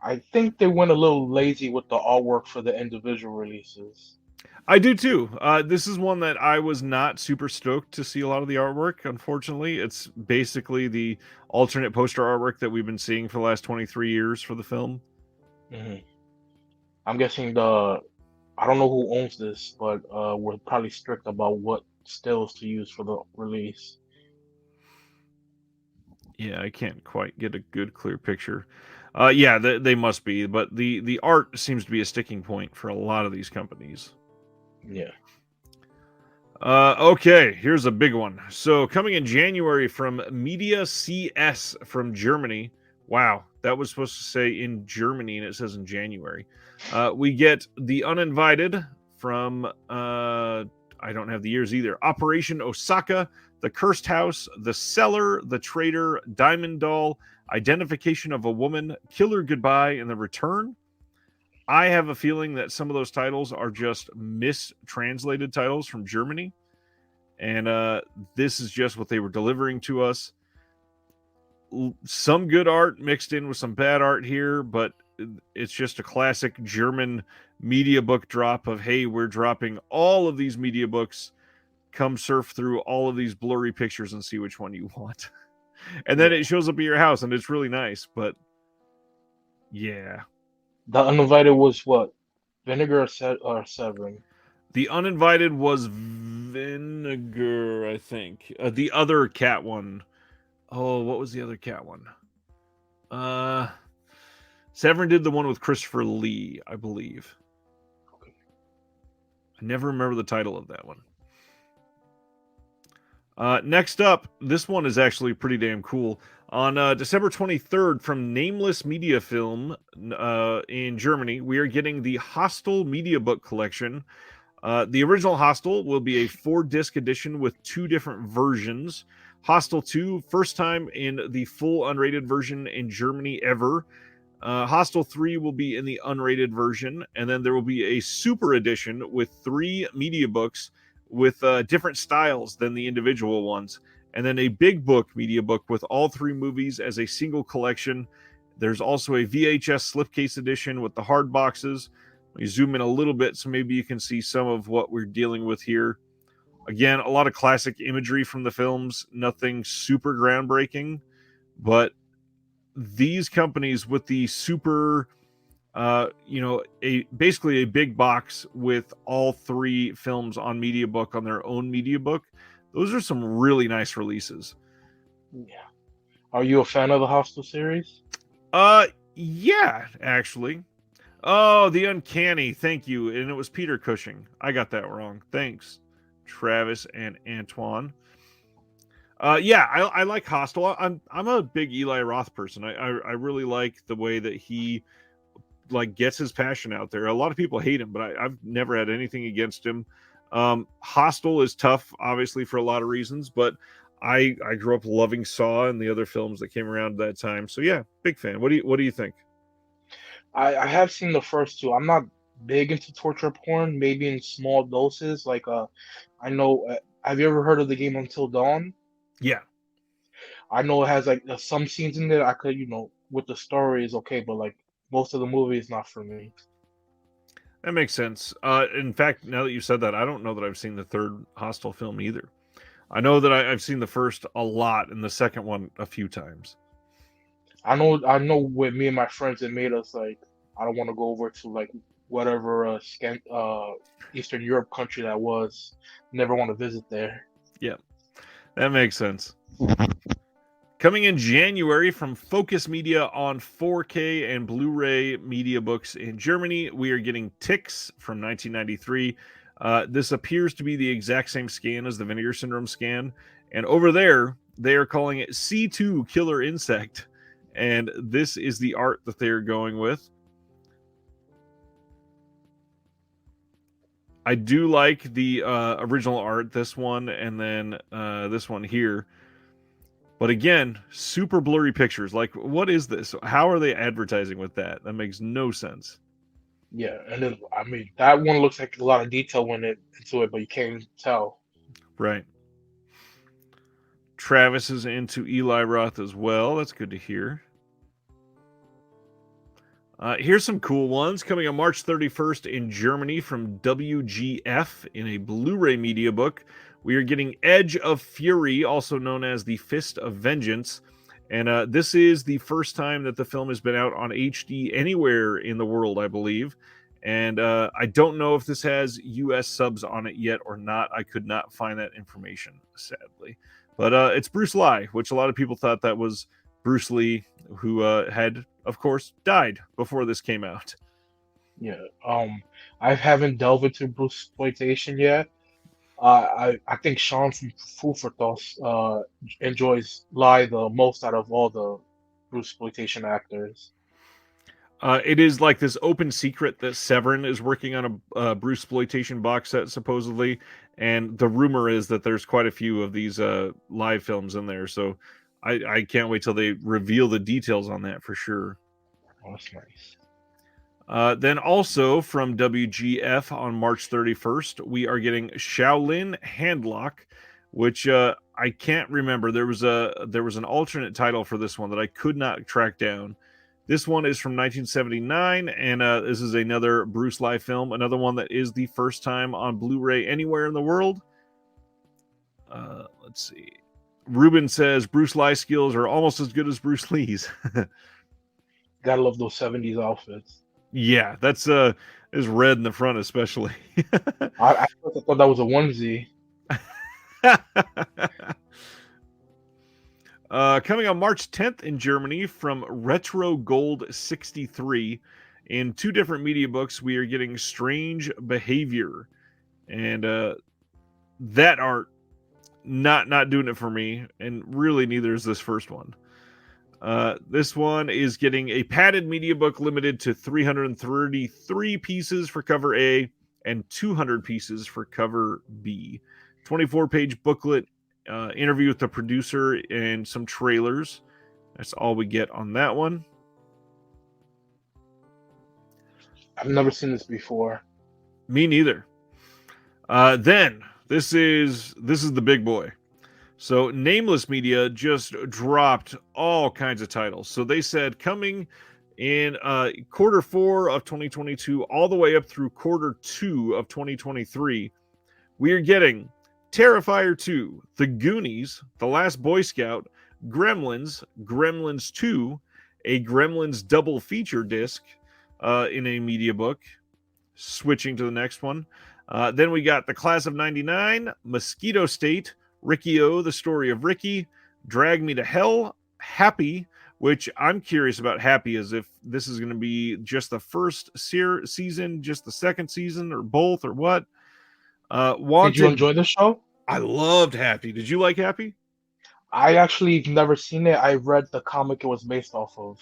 I think they went a little lazy with the artwork for the individual releases. I do too. This is one that I was not super stoked to see a lot of the artwork. Unfortunately, it's basically the alternate poster artwork that we've been seeing for the last 23 years for the film. Hmm. I'm guessing I don't know who owns this, but we're probably strict about what stills to use for the release. Yeah, I can't quite get a good, clear picture. Yeah, they must be, but the art seems to be a sticking point for a lot of these companies. Yeah. Okay, here's a big one. So coming in January from Media CS from Germany. Wow, that was supposed to say in Germany, and it says in January. We get The Uninvited from I don't have the years either. Operation Osaka, The Cursed House, The Cellar, The Traitor, Diamond Doll, Identification of a Woman, Killer Goodbye, and The Return. I have a feeling that some of those titles are just mistranslated titles from Germany, and this is just what they were delivering to us. Some good art mixed in with some bad art here, but it's just a classic German media book drop of, hey, we're dropping all of these media books. Come surf through all of these blurry pictures and see which one you want. And then Yeah. it shows up at your house, and it's really nice, but yeah. The Uninvited was what? Vinegar or Seven? The Uninvited was Vinegar, I think. The other cat one. Oh, what was the other cat one? Severin did the one with Christopher Lee, I believe. Okay. I never remember the title of that one. Next up, this one is actually pretty damn cool. On December 23rd, from Nameless Media Film in Germany, we are getting the Hostel Media Book Collection. The original Hostel will be a 4-disc edition with 2 different versions. Hostel 2, first time in the full unrated version in Germany ever. Hostel 3 will be in the unrated version, and then there will be a super edition with 3 media books with different styles than the individual ones, and then a big book media book with all 3 movies as a single collection. There's also a VHS slipcase edition with the hard boxes. We zoom in a little bit so maybe you can see some of what we're dealing with here. Again, a lot of classic imagery from the films, nothing super groundbreaking, but these companies with the super basically a big box with all 3 films on media book on their own media book. Those are some really nice releases. Yeah. Are you a fan of the Hostel series? Yeah, actually. Oh, The Uncanny. Thank you. And it was Peter Cushing. I got that wrong. Thanks, Travis and Antoine. Yeah, I like Hostel. I'm a big Eli Roth person. I really like the way that he gets his passion out there. A lot of people hate him, but I've never had anything against him. Hostel is tough, obviously, for a lot of reasons, but I grew up loving Saw and the other films that came around that time. So yeah, big fan. What do you think? I have seen the first 2. I'm not big into torture porn, maybe in small doses. Like I know. Have you ever heard of the game Until Dawn? Yeah, I know it has like some scenes in there I could, with the story is okay, but like most of the movie is not for me. that makes sense. In fact, now that you said that, I don't know that I've seen the third Hostel film either. I know that I've seen the first a lot and the second one a few times. I know with me and my friends it made us like I don't want to go over to like whatever Eastern Europe country that was. Never want to visit there. Yeah, that makes sense. Coming in January from Focus Media on 4K and Blu-ray media books in Germany, we are getting Ticks from 1993. This appears to be the exact same scan as the Vinegar Syndrome scan. And over there, they are calling it C2 Killer Insect. And this is the art that they're going with. I do like the original art, this one, and then this one here. But again, super blurry pictures. Like, what is this? How are they advertising with that? That makes no sense. Yeah, and then I mean that one looks like a lot of detail went into it, but you can't even tell. Right. Travis is into Eli Roth as well. That's good to hear. Here's some cool ones coming on March 31st in Germany from WGF in a Blu-ray media book. We are getting Edge of Fury, also known as The Fist of Vengeance. And this is the first time that the film has been out on HD anywhere in the world, I believe. And I don't know if this has US subs on it yet or not. I could not find that information, sadly. But it's Bruce Lee, which a lot of people thought that was Bruce Lee, who had, of course, died before this came out. Yeah. I haven't delved into Bruce exploitation yet. I think Sean from Food for Thoughts enjoys Lie the most out of all the Bruce exploitation actors. It is like this open secret that Severin is working on a Bruce exploitation box set, supposedly, and the rumor is that there's quite a few of these live films in there. So I can't wait till they reveal the details on that for sure. Oh, that's nice. Then also from WGF on March 31st, we are getting Shaolin Handlock, which I can't remember. There was an alternate title for this one that I could not track down. This one is from 1979, and this is another Bruce Lee film, another one that is the first time on Blu-ray anywhere in the world. Let's see. Ruben says Bruce Lee skills are almost as good as Bruce Lee's. Gotta love those 70s outfits. Yeah, that's is red in the front especially. I thought that was a onesie. Coming on March 10th in Germany from Retro Gold 63. In two different media books, we are getting Strange Behavior. And that art, not doing it for me. And really neither is this first one. This one is getting a padded media book limited to 333 pieces for cover A and 200 pieces for cover B. 24-page booklet, interview with the producer, and some trailers. That's all we get on that one. I've never seen this before. Me neither. Then this is the big boy. So Nameless Media just dropped all kinds of titles. So they said coming in quarter 4 of 2022 all the way up through quarter 2 of 2023, we are getting Terrifier 2, The Goonies, The Last Boy Scout, Gremlins, Gremlins 2, a Gremlins double feature disc in a media book. Switching to the next one. Then we got The Class of 99, Mosquito State, Ricky-O, The Story of Ricky, Drag Me to Hell, Happy, which I'm curious about Happy, as if this is going to be just the first season, just the second season, or both, or what. Wanted. Did you enjoy the show? I loved Happy. Did you like Happy? I actually never seen it. I read the comic it was based off of.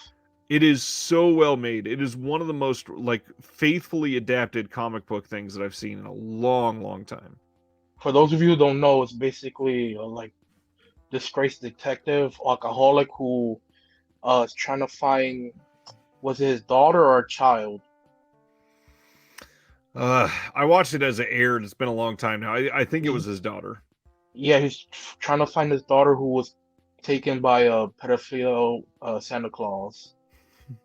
It is so well made. It is one of the most like faithfully adapted comic book things that I've seen in a long, long time. For those of you who don't know, it's basically like disgraced detective alcoholic who is trying to find, was it his daughter or a child? I watched it as it aired. It's been a long time now. I think it was his daughter. Yeah, he's trying to find his daughter who was taken by a pedophile Santa Claus,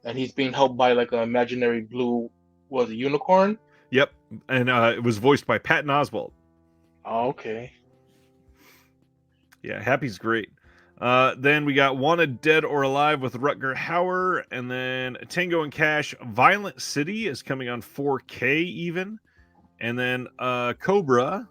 and he's being helped by like an imaginary blue, was it unicorn? Yep, and it was voiced by Patton Oswalt. Oh, okay. Yeah, Happy's great. Then we got Wanted Dead or Alive with Rutger Hauer, and then Tango and Cash Violent City is coming on 4K even, and then Cobra,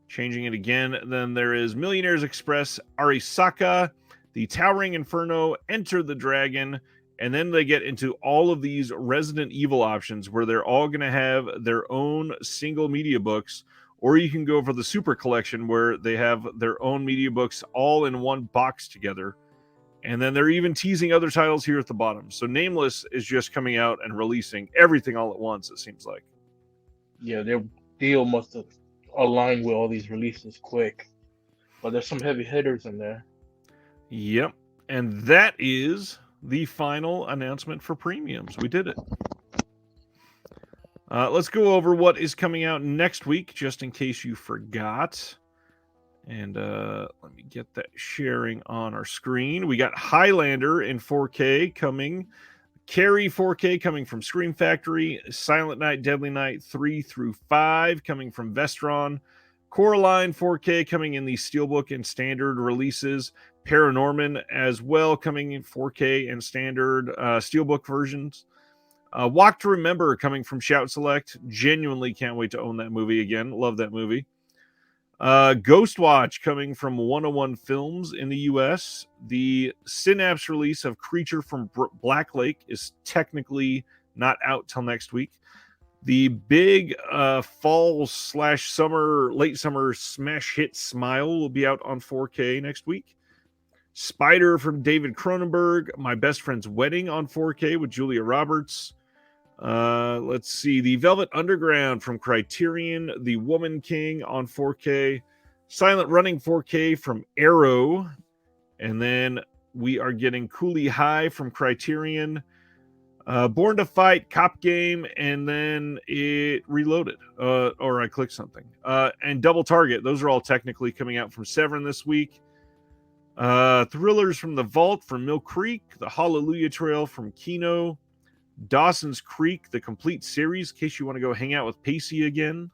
changing it again. Then there is Millionaires Express Arisaka, the Towering Inferno, Enter the Dragon, and then they get into all of these Resident Evil options where they're all going to have their own single media books, or you can go for the Super Collection where they have their own media books all in one box together. And then they're even teasing other titles here at the bottom. So Nameless is just coming out and releasing everything all at once, it seems like. Yeah, their deal must have aligned with all these releases quick. But there's some heavy hitters in there. Yep. And that is the final announcement for premiums. We did it. Let's go over what is coming out next week, just in case you forgot. And let me get that sharing on our screen. We got Highlander in 4K coming. Carrie 4K coming from Scream Factory. Silent Night, Deadly Night 3 through 5 coming from Vestron. Coraline 4K coming in the Steelbook and standard releases. Paranorman as well coming in 4K and standard Steelbook versions. Walk to Remember coming from Shout Select. Genuinely can't wait to own that movie again. Love that movie. Ghostwatch coming from 101 Films in the US. The Synapse release of Creature from Black Lake is technically not out till next week. The big fall/summer, late summer smash hit Smile will be out on 4K next week. Spider from David Cronenberg. My Best Friend's Wedding on 4K with Julia Roberts. Let's see. The Velvet Underground from Criterion. The Woman King on 4K. Silent Running 4K from Arrow. And then we are getting Cooley High from Criterion. Born to Fight, Cop Game, and then it reloaded. Or I clicked something. And Double Target. Those are all technically coming out from Severin this week. Thrillers from the Vault from Mill Creek. The Hallelujah Trail from Kino. Dawson's Creek, the complete series, in case you want to go hang out with Pacey again.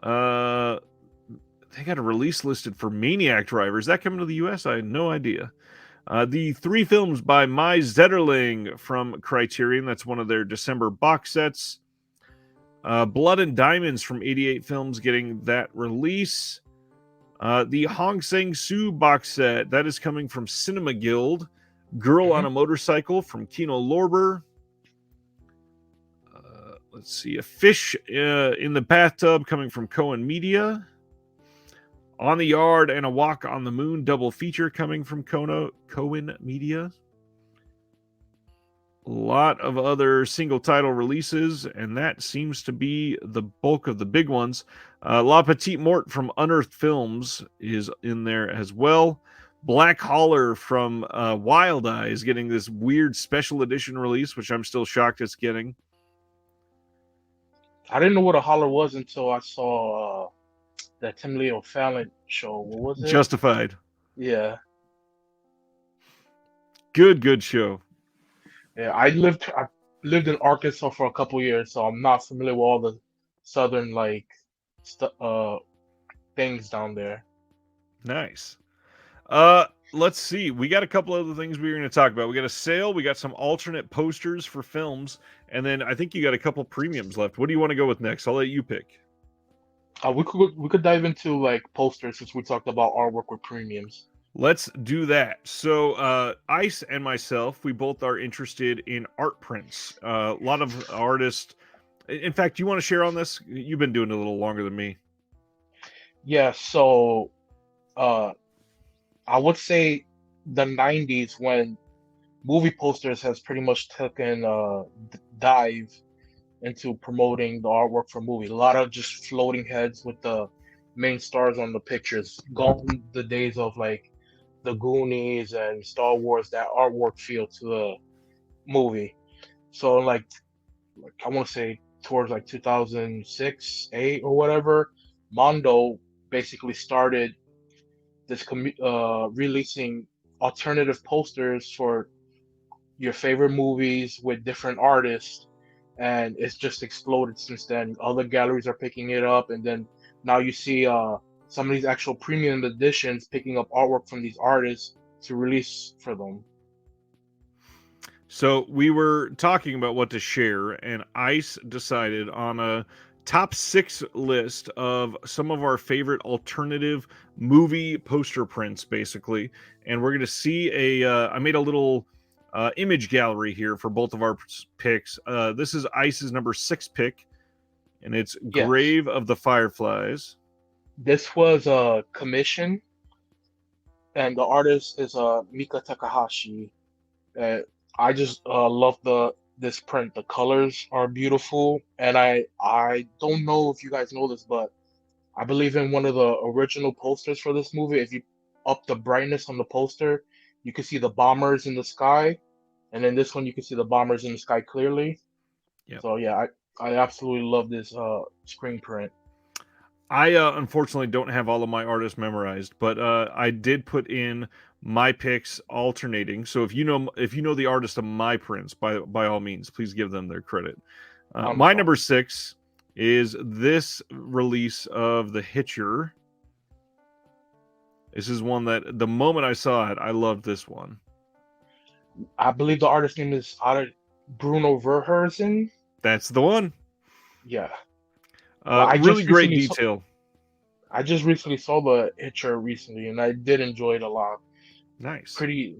They got a release listed for Maniac Driver. Is that coming to the US? I had no idea. The 3 films by My Zetterling from Criterion. That's one of their December box sets. Blood and Diamonds from 88 Films getting that release. The Hong Sang-soo box set. That is coming from Cinema Guild. Girl on a Motorcycle from Kino Lorber. Let's see. A Fish in the Bathtub coming from Cohen Media. On the Yard and A Walk on the Moon double feature coming from Cohen Media. A lot of other single title releases, and that seems to be the bulk of the big ones. La Petite Mort from Unearthed Films is in there as well. Black Holler from Wild Eye is getting this weird special edition release, which I'm still shocked it's getting. I didn't know what a holler was until I saw that Tim Leo Fallon show. What was it? Justified. Yeah. Good show. Yeah, I lived in Arkansas for a couple years, so I'm not familiar with all the southern things down there. Nice. Let's see. We got a couple other things we were going to talk about. We got a sale. We got some alternate posters for films, and then I think you got a couple premiums left. What do you want to go with next? I'll let you pick. We could dive into like posters since we talked about artwork with premiums. Let's do that. So, Ice and myself, we both are interested in art prints. A lot of artists. In fact, you want to share on this? You've been doing it a little longer than me. Yeah, so I would say the 90s when movie posters has pretty much taken a dive into promoting the artwork for movie. A lot of just floating heads with the main stars on the pictures. Gone the days of like the Goonies and Star Wars, that artwork feel to the movie. So like I want to say towards like 2006, 8 or whatever, Mondo basically started this releasing alternative posters for your favorite movies with different artists, and it's just exploded since then. Other galleries are picking it up, and then now you see some of these actual premium editions picking up artwork from these artists to release for them. So we were talking about what to share, and Ice decided on a top 6 list of some of our favorite alternative movie poster prints, basically. And we're going to see I made a little image gallery here for both of our picks. This is Ice's number 6 pick, and it's Yes, Grave of the Fireflies. this was a commission, and the artist is Mika Takahashi. Uh, I just love the this print. The colors are beautiful, and I don't know if you guys know this, but I believe in one of the original posters for this movie. If you up the brightness on the poster, you can see the bombers in the sky, and then this one you can see the bombers in the sky clearly. Yep. So yeah, I absolutely love this screen print. I unfortunately don't have all of my artists memorized, but I did put in my picks alternating. So if you know the artist of my prints, by all means, please give them their credit. My Fine. number 6 is this release of The Hitcher. This is one that the moment I saw it, I loved this one. I believe the artist name is Bruno Verhoeven. That's the one. Yeah. Well, Really great detail. I just recently saw the Hitcher recently, and I did enjoy it a lot. Nice. Pretty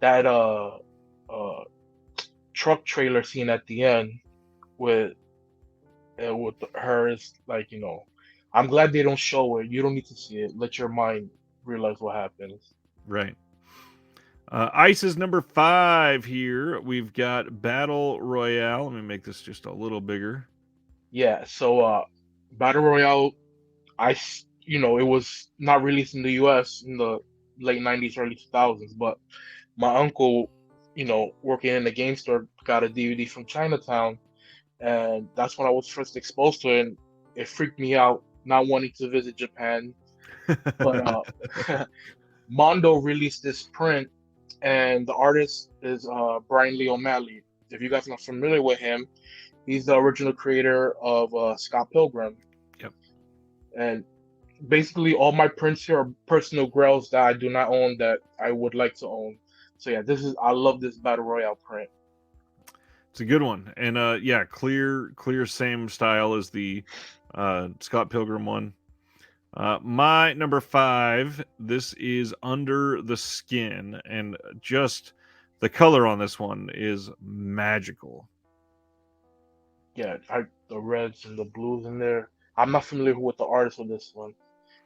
that uh truck trailer scene at the end with with her is like, I'm glad they don't show it. You don't need to see it. Let your mind realize what happens. Right. Ice's number 5 here. We've got Battle Royale. Let me make this just a little bigger. Yeah, so Battle Royale, it was not released in the US in the late 90s, early 2000s, but my uncle, working in the game store, got a DVD from Chinatown, and that's when I was first exposed to it, and it freaked me out not wanting to visit Japan. But Mondo released this print, and the artist is Brian Lee O'Malley. If you guys are not familiar with him, he's the original creator of Scott Pilgrim. Yep. And basically, all my prints here are personal grails that I do not own that I would like to own. So yeah, I love this Battle Royale print. It's a good one. And yeah, clear same style as the Scott Pilgrim one. My number 5, this is Under the Skin, and just the color on this one is magical. Yeah, the reds and the blues in there. I'm not familiar with the artist of this one.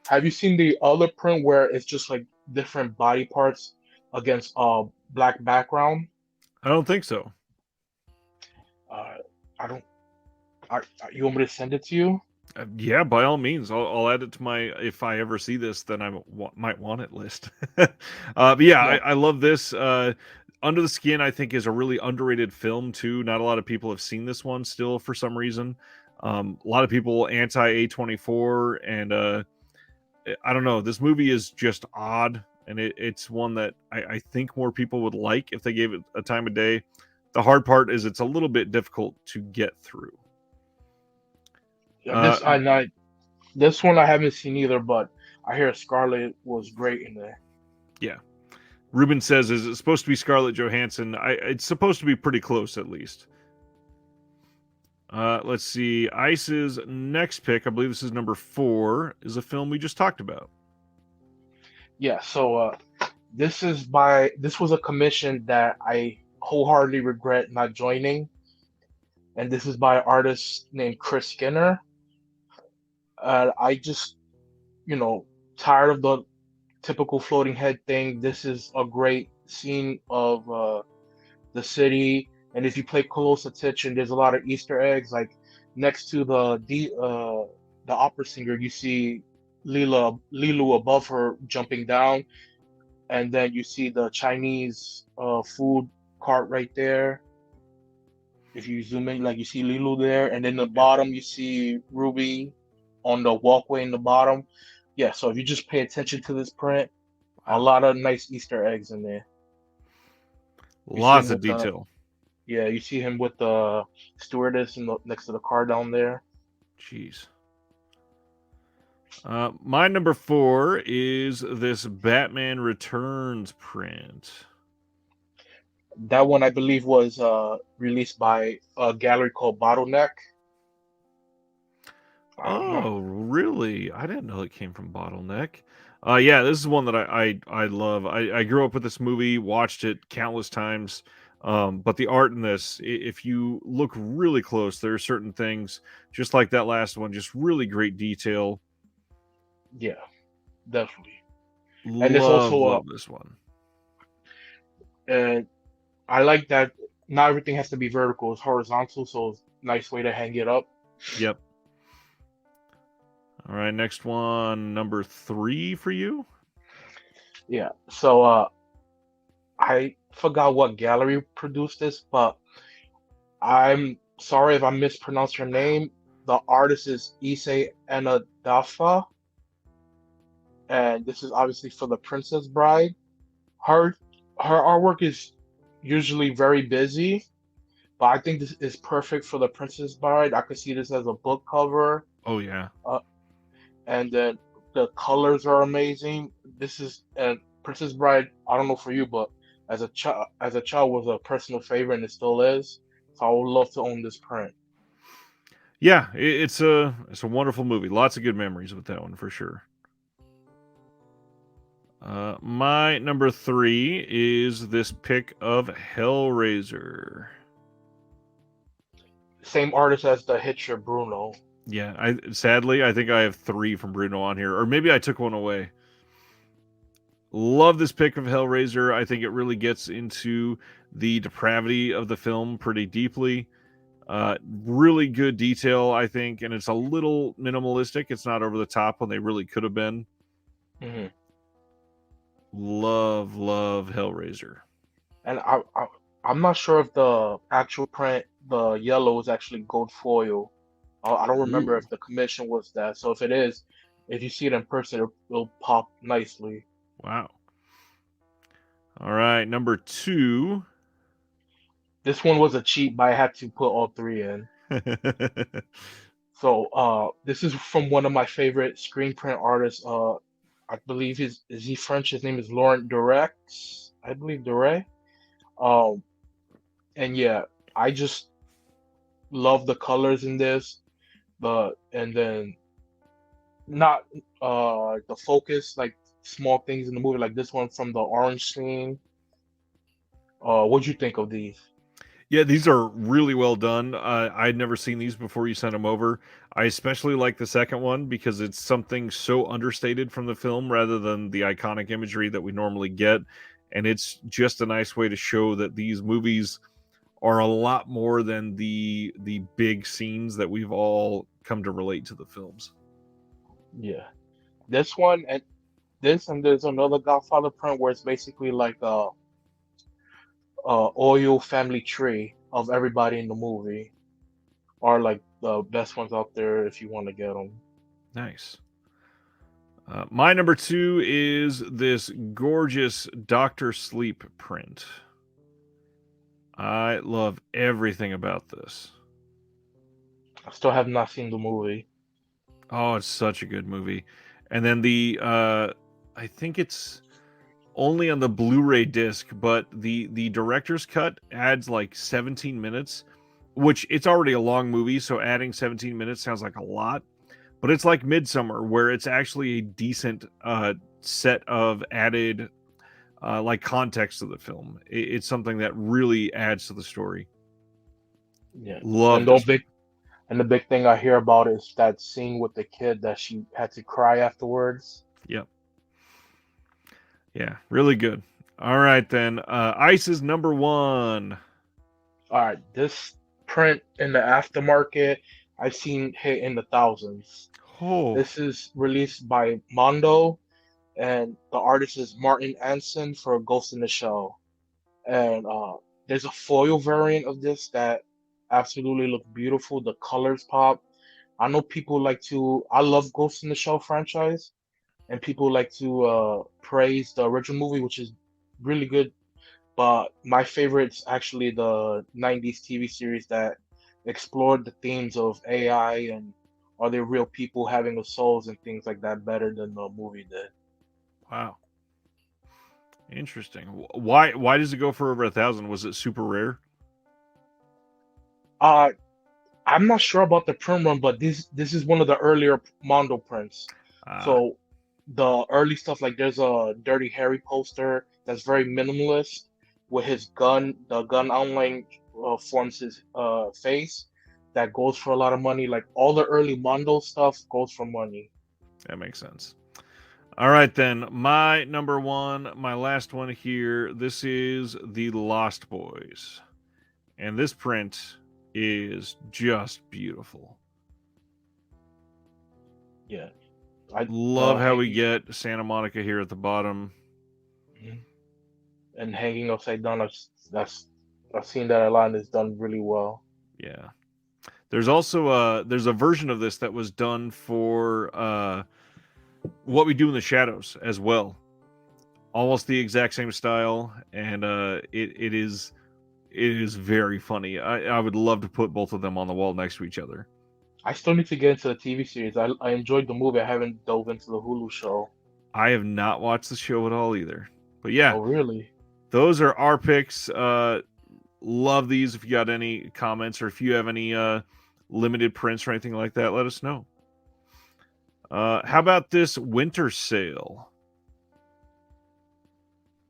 Have you seen the other print where it's just like different body parts against black background? I don't think so. Uh, I don't. You want me to send it to you? Yeah, by all means, I'll add it to my if I ever see this, then I might want it list. But yeah, Yeah, I love this. Under the Skin, I think, is a really underrated film too. Not a lot of people have seen this one still for some reason. A lot of people anti A24, and I don't know. This movie is just odd, and it's one that I think more people would like if they gave it a time of day. The hard part is it's a little bit difficult to get through. yeah. Uh, This one I haven't seen either, but I hear Scarlett was great in there. yeah. Ruben says, is it supposed to be Scarlett Johansson? It's supposed to be pretty close, at least. Let's see. Ice's next pick, I believe this is number 4, is a film we just talked about. Yeah, so this was a commission that I wholeheartedly regret not joining, and this is by an artist named Chris Skinner. I just, you know, tired of the typical floating head thing. This is a great scene of the city, and if you pay close attention, there's a lot of Easter eggs. Like next to the opera singer, you see Lilu above her jumping down, and then you see the Chinese food cart right there. If you zoom in, like you see Lilu there, and then the Yep. bottom you see Ruby on the walkway in the bottom. Yeah, so if you just pay attention to this print, a Wow. lot of nice Easter eggs in there. You see him Lots of with the detail. Yeah, you see him with the stewardess next to the car down there. Jeez. My number 4 is this Batman Returns print. That one I believe was released by a gallery called Bottleneck. I'm not. Oh, really? I didn't know it came from Bottleneck. Yeah, this is one that I love. I grew up with this movie, watched it countless times. But the art in this, if you look really close, there are certain things, just like that last one, just really great detail. Yeah, definitely. And it's Love, also love this one. and I like that not everything has to be vertical. It's horizontal, so it's a nice way to hang it up. Yep. All right, next one, number 3 for you. Yeah. So I forgot what gallery produced this, but I'm sorry if I mispronounced her name. The artist is Issei Enadafa, and this is obviously for The Princess Bride. Her her artwork is usually very busy, but I think this is perfect for The Princess Bride. I could see this as a book cover, Oh yeah. uh, and then the colors are amazing. This is and Princess Bride. I don't know for you, but as a child was a personal favorite, and it still is. So I would love to own this print. Yeah, it's a wonderful movie. Lots of good memories with that one for sure. My number 3 is this pick of Hellraiser. Same artist as the Hitcher Bruno. Yeah, I think I have 3 from Bruno on here, or maybe I took one away. Love this pick of Hellraiser. I think it really gets into the depravity of the film pretty deeply. Really good detail, I think, and it's a little minimalistic. It's not over the top when they really could have been. Hmm. Love, love Hellraiser. And I'm not sure if the actual print, the yellow, is actually gold foil. I don't remember Ooh, if the commission was that. So if it is, if you see it in person, it'll pop nicely. wow. All right, number 2. This one was a cheat, but I had to put all three in. So this is from one of my favorite screen print artists. I believe his is he French? His name is Laurent Durex. I believe Dure. Um, and yeah, I just love the colors in this. And then not the focus, like small things in the movie, like this one from the orange scene. What'd you think of these? Yeah, these are really well done. I'd never seen these before you sent them over. I especially like the second one because it's something so understated from the film rather than the iconic imagery that we normally get. And it's just a nice way to show that these movies are a lot more than the big scenes that we've all come to relate to the films. Yeah, this one and this and there's another Godfather print where it's basically like a oil family tree of everybody in the movie, are like the best ones out there if you want to get them. Nice. My number 2 is this gorgeous Doctor Sleep print. I love everything about this. I still have not seen the movie. Oh, it's such a good movie. And then I think it's only on the Blu-ray disc, but the director's cut adds like 17 minutes, which it's already a long movie, so adding 17 minutes sounds like a lot. But it's like Midsummer, where it's actually a decent set of added like context to the film. It's something that really adds to the story. Yeah, Love and the this. big and the big thing I hear about is that scene with the kid that she had to cry afterwards. Yep. Yeah, really good. All right then. Ice is number 1. All right, this print in the aftermarket I've seen hit in the thousands. Oh, This is released by Mondo, and the artist is Martin Anson for Ghost in the Shell. And there's a foil variant of this that absolutely look beautiful. The colors pop. I know people like to. I love Ghost in the Shell franchise, and people like to praise the original movie, which is really good. But my favorite's actually the '90s TV series that explored the themes of AI and are there real people having a souls and things like that better than the movie did. wow. Interesting. Why does it go for over 1,000? Was it super rare? Uh, I'm not sure about the print run, but this is one of the earlier Mondo prints. Ah, So the early stuff, like there's a Dirty Harry poster that's very minimalist with his gun. The gun outline forms his face. That goes for a lot of money. Like all the early Mondo stuff goes for money. that makes sense. All right, then. My number one, my last one here. This is The Lost Boys. And this print is just beautiful. Yeah, I Love the how we hanging get Santa Monica here at the bottom. and hanging upside down. That's I've seen that a lot and it's done really well. Yeah. There's also there's a version of this that was done for What We Do in the Shadows as well. Almost the exact same style, and it is very funny. I would love to put both of them on the wall next to each other. I still need to get into the TV series. I enjoyed the movie. I haven't dove into the Hulu show. I have not watched the show at all either. But yeah, Oh, really? those are our picks. Love these. If you got any comments or if you have any limited prints or anything like that, let us know. How about this winter sale?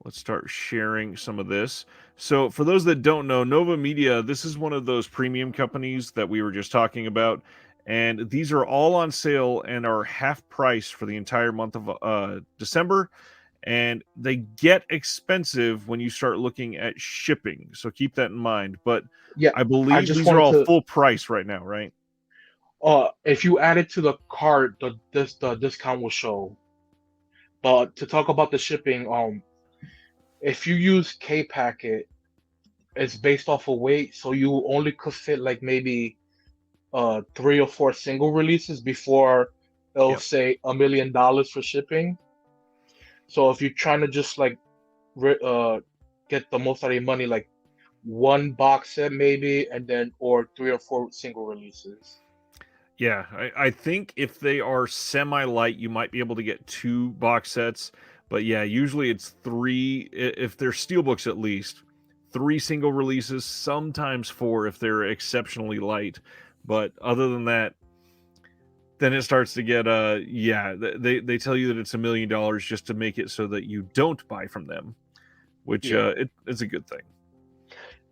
Let's start sharing some of this. So, for those that don't know, Nova Media, this is one of those premium companies that we were just talking about. And these are all on sale and are half price for the entire month of December. And they get expensive when you start looking at shipping. So, keep that in mind. But Yeah, I I believe just these are wanted all to. full price right now, right? If you add it to the cart, the discount will show. But to talk about the shipping, if you use K Packet, it's based off of weight, so you only could fit like maybe 3 or 4 single releases before it'll Yep. say $1 million for shipping. So if you're trying to just like re get the most out of your money, like one box set maybe, and then or 3 or 4 single releases. Yeah, I think if they are semi light, you might be able to get 2 box sets. But yeah, usually it's three, if they're steelbooks at least, 3 single releases, sometimes 4 if they're exceptionally light. But other than that, then it starts to get, yeah, they tell you that it's $1 million just to make it so that you don't buy from them, which Yeah. it's a good thing.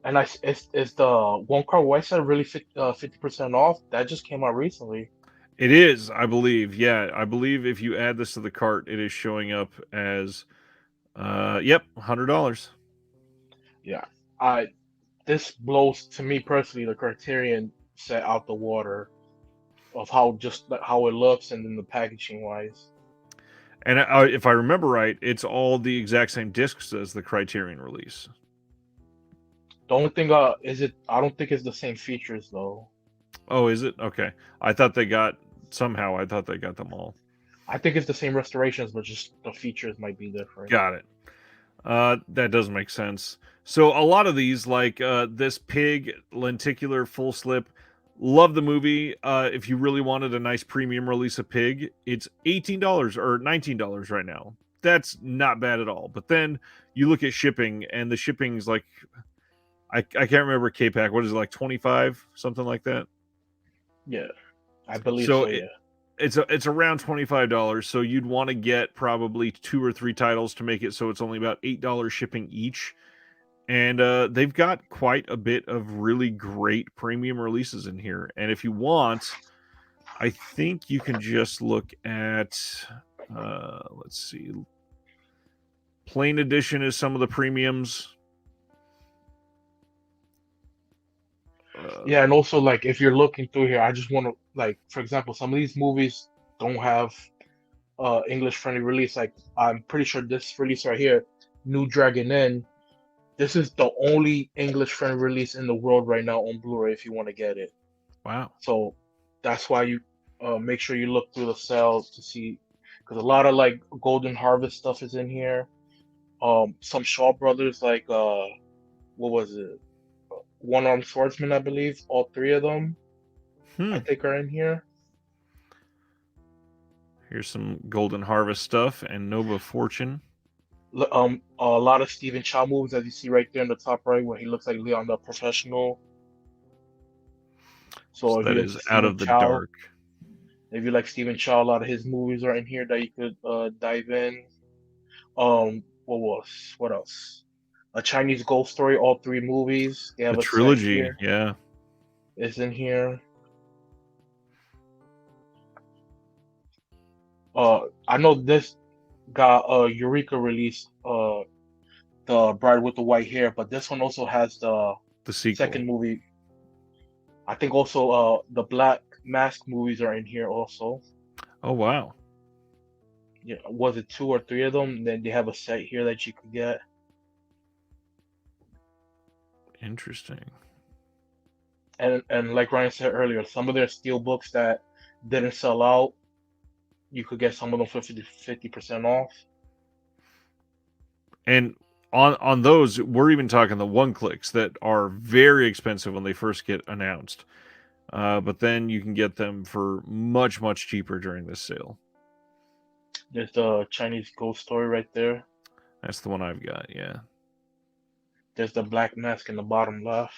And is the one car white side really 50% off? That just came out recently. It is, I believe. Yeah, I believe if you add this to the cart, it is showing up as yep, $100. Yeah. I This blows to me personally the Criterion set out the water of how just how it looks and then the packaging wise. And if I remember right, it's all the exact same discs as the Criterion release. The only thing is it I don't think it's the same features though. Oh, is it? Okay. I thought they got somehow. I thought they got them all. I think it's the same restorations, but just the features might be different. Got it. That does make sense. So a lot of these, like this pig lenticular full slip, love the movie. If you really wanted a nice premium release of Pig, it's $18 or $19 right now. That's not bad at all. But then you look at shipping, and the shipping's like I can't remember K-Pack. What is it, like 25, something like that? Yeah, I believe So so. Yeah. it's around $25. So you'd want to get probably 2 or 3 titles to make it so it's only about $8 shipping each. And they've got quite a bit of really great premium releases in here. And if you want, I think you can just look at let's see. Plain edition is some of the premiums. Yeah, and also like if you're looking through here, I just want to like, for example, some of these movies don't have English friendly release. Like I'm pretty sure this release right here, New Dragon Inn, this is the only English friendly release in the world right now on Blu-ray if you want to get it. Wow. So that's why you make sure you look through the sales to see because a lot of like Golden Harvest stuff is in here. Some Shaw Brothers like what was it? One Armed Swordsman, I believe. All three of them, I Hmm. think, are in here. Here's some Golden Harvest stuff and Nova Fortune. A lot of Stephen Chow movies, as you see right there in the top right, where he looks like Leon the Professional. So if that you is into out Stephen of the Chow, dark. if you like Stephen Chow, a lot of his movies are in here that you could dive in. What else? A Chinese Ghost Story, all three movies. They The have a set trilogy, here. yeah. Is in here. I know this got Eureka released the Bride with the White Hair, but this one also has the The sequel. second movie. I think also the Black Mask movies are in here also. Oh wow. Yeah, was it two or three of them? Then they have a set here that you could get. Interesting. And like Ryan said earlier, some of their steel books that didn't sell out, you could get some of them for 50% off. And on those, we're even talking the one clicks that are very expensive when they first get announced. But then you can get them for much, much cheaper during this sale. There's the Chinese Ghost Story right there. That's the one I've got, yeah. There's the Black Mask in the bottom left.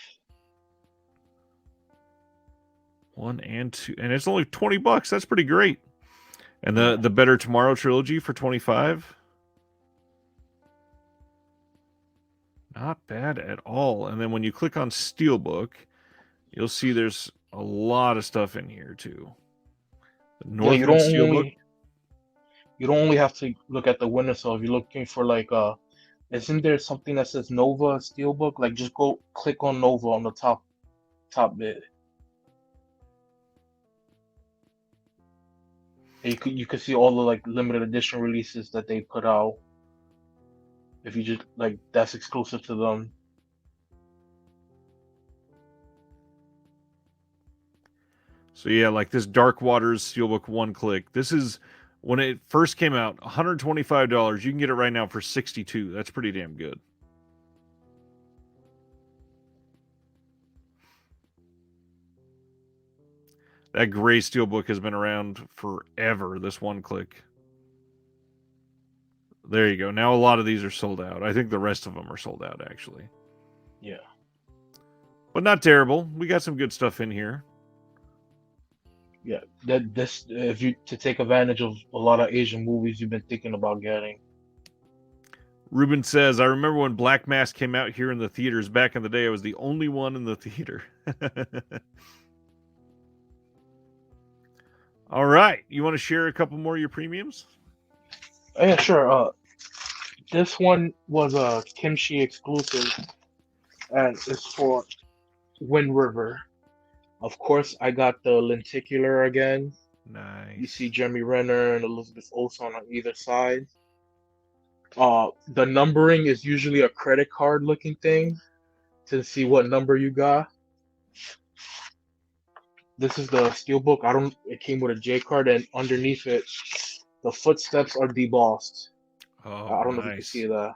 1 and 2. And it's only $20. That's pretty great. And Yeah. the Better Tomorrow trilogy for 25. Not bad at all. And then when you click on Steelbook, you'll see there's a lot of stuff in here too. The Yeah, Northman Steelbook. you don't only have to look at the winner. So if you're looking for like isn't there something that says Nova Steelbook? Like just go click on Nova on the top bit. And you could see all the like limited edition releases that they put out. If you just like that's exclusive to them. So yeah, like this Dark Waters Steelbook one click. This is when it first came out, $125. You can get it right now for $62. That's pretty damn good. That gray Steelbook has been around forever, this one click. There you go. Now a lot of these are sold out. I think the rest of them are sold out, actually. Yeah. But not terrible. We got some good stuff in here. Yeah. That this if you to take advantage of a lot of Asian movies you've been thinking about getting. Ruben says, I remember when Black Mass came out here in the theaters back in the day. I was the only one in the theater. All right. You want to share a couple more of your premiums? Oh, yeah, sure. This one was a Kimchi exclusive, and it's for Wind River. Of course, I got the lenticular again. You Nice. see Jeremy Renner and Elizabeth Olsen on either side. The numbering is usually a credit card looking thing to see what number you got. This is the steelbook. I don't. It came with a J card, and underneath it, the footsteps are debossed. Oh, I don't know if you can see nice. that.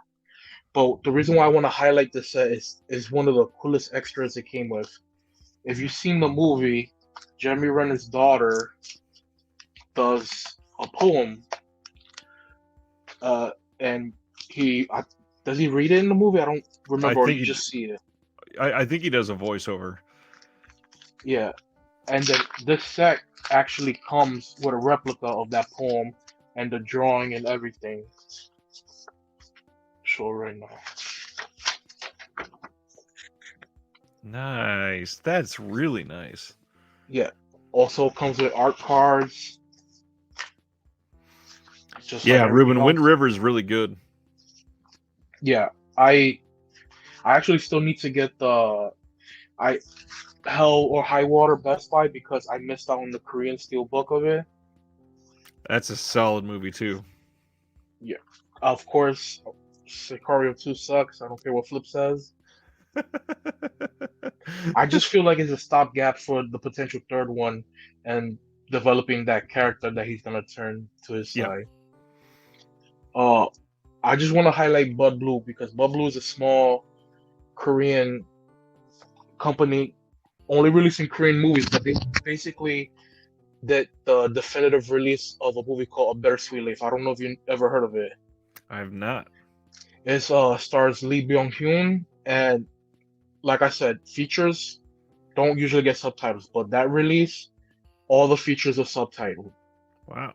But the reason why I want to highlight this set is one of the coolest extras it came with. If you've seen the movie, Jeremy Renner's daughter does a poem, and does he read it in the movie? I don't I remember, or think you just see it. I think he does a voiceover. Yeah, and then this set actually comes with a replica of that poem and the drawing and everything. Show right now. Nice. That's really nice. Yeah. Also comes with art cards. Just like Yeah, everything Ruben, Wind else. River is really good. Yeah. I actually still need to get the I Hell or High Water Best Buy because I missed out on the Korean steel book of it. That's a solid movie too. Yeah. Of course, Sicario 2 sucks. I don't care what Flip says. I just feel like it's a stopgap for the potential third one and developing that character that he's gonna turn to his Yeah. side. Uh, I just want to highlight Bud Blue because Bud Blue is a small Korean company only releasing Korean movies, but they basically did the definitive release of a movie called A Bittersweet Life. I don't know if you ever heard of it. I have not. It stars Lee Byung Hyun and like I said, features don't usually get subtitles, but that release, all the features are subtitled. Wow.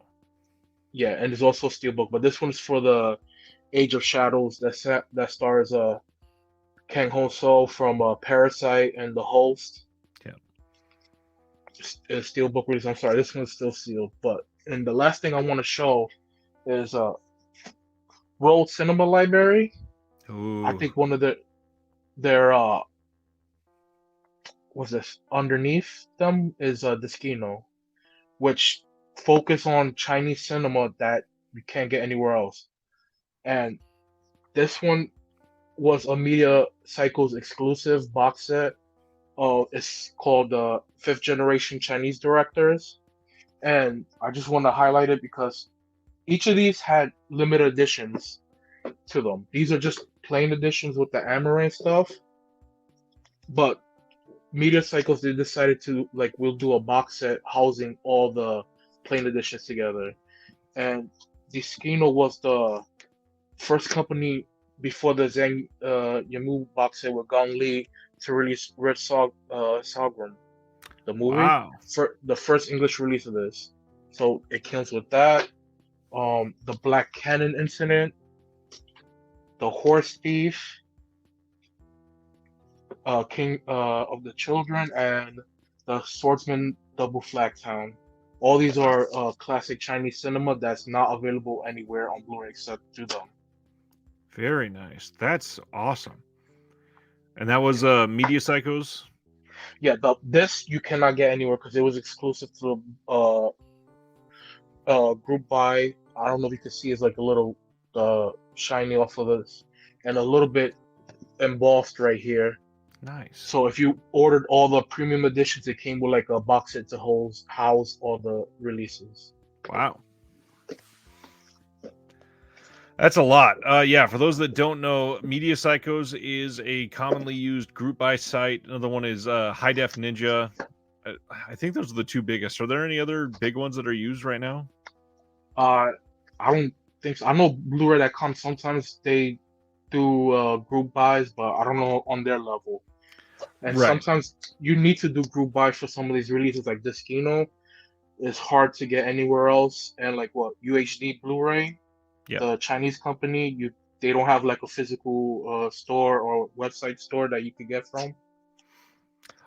Yeah, and there's also a steelbook, but this one's for the Age of Shadows that stars Kang Ho So from Parasite and The Host. Yeah. Steelbook release. I'm sorry, this one's still sealed. But and the last thing I want to show is World Cinema Library. I Ooh. think one of their what's this underneath them is Deskino, which focus on Chinese cinema that you can't get anywhere else. And this one was a Media Cycles exclusive box set. It's called Fifth Generation Chinese Directors, and I just want to highlight it because each of these had limited editions to them. These are just plain editions with the Amaranth stuff, but Media Cycles they decided to like we'll do a box set housing all the plain editions together, and Diskino was the first company before the Zhang Yimou box set with Gong Li to release Sagram, the movie, Wow. for the first English release of this. So it comes with that. The Black Cannon incident, the Horse Thief, King of the Children, and the Swordsman Double Flag Town. All these are classic Chinese cinema that's not available anywhere on Blu-ray except through them. Very nice. That's awesome. And that was Media Psychos. Yeah, this you cannot get anywhere because it was exclusive to group buy. I don't know if you can see it's like a little shiny off of this and a little bit embossed right here. Nice. So if you ordered all the premium editions, it came with like a box set to house all the releases. Wow. That's a lot. Yeah, for those that don't know, Media Psychos is a commonly used group buy site. Another one is High Def Ninja. I think those are the two biggest. Are there any other big ones that are used right now? I don't think so. I know Blu-ray.com sometimes they do group buys, but I don't know on their level. And Right. sometimes you need to do group buys for some of these releases, like Diskino is hard to get anywhere else. And like what UHD Blu-ray, Yeah. the Chinese company, they don't have like a physical store or website store that you could get from.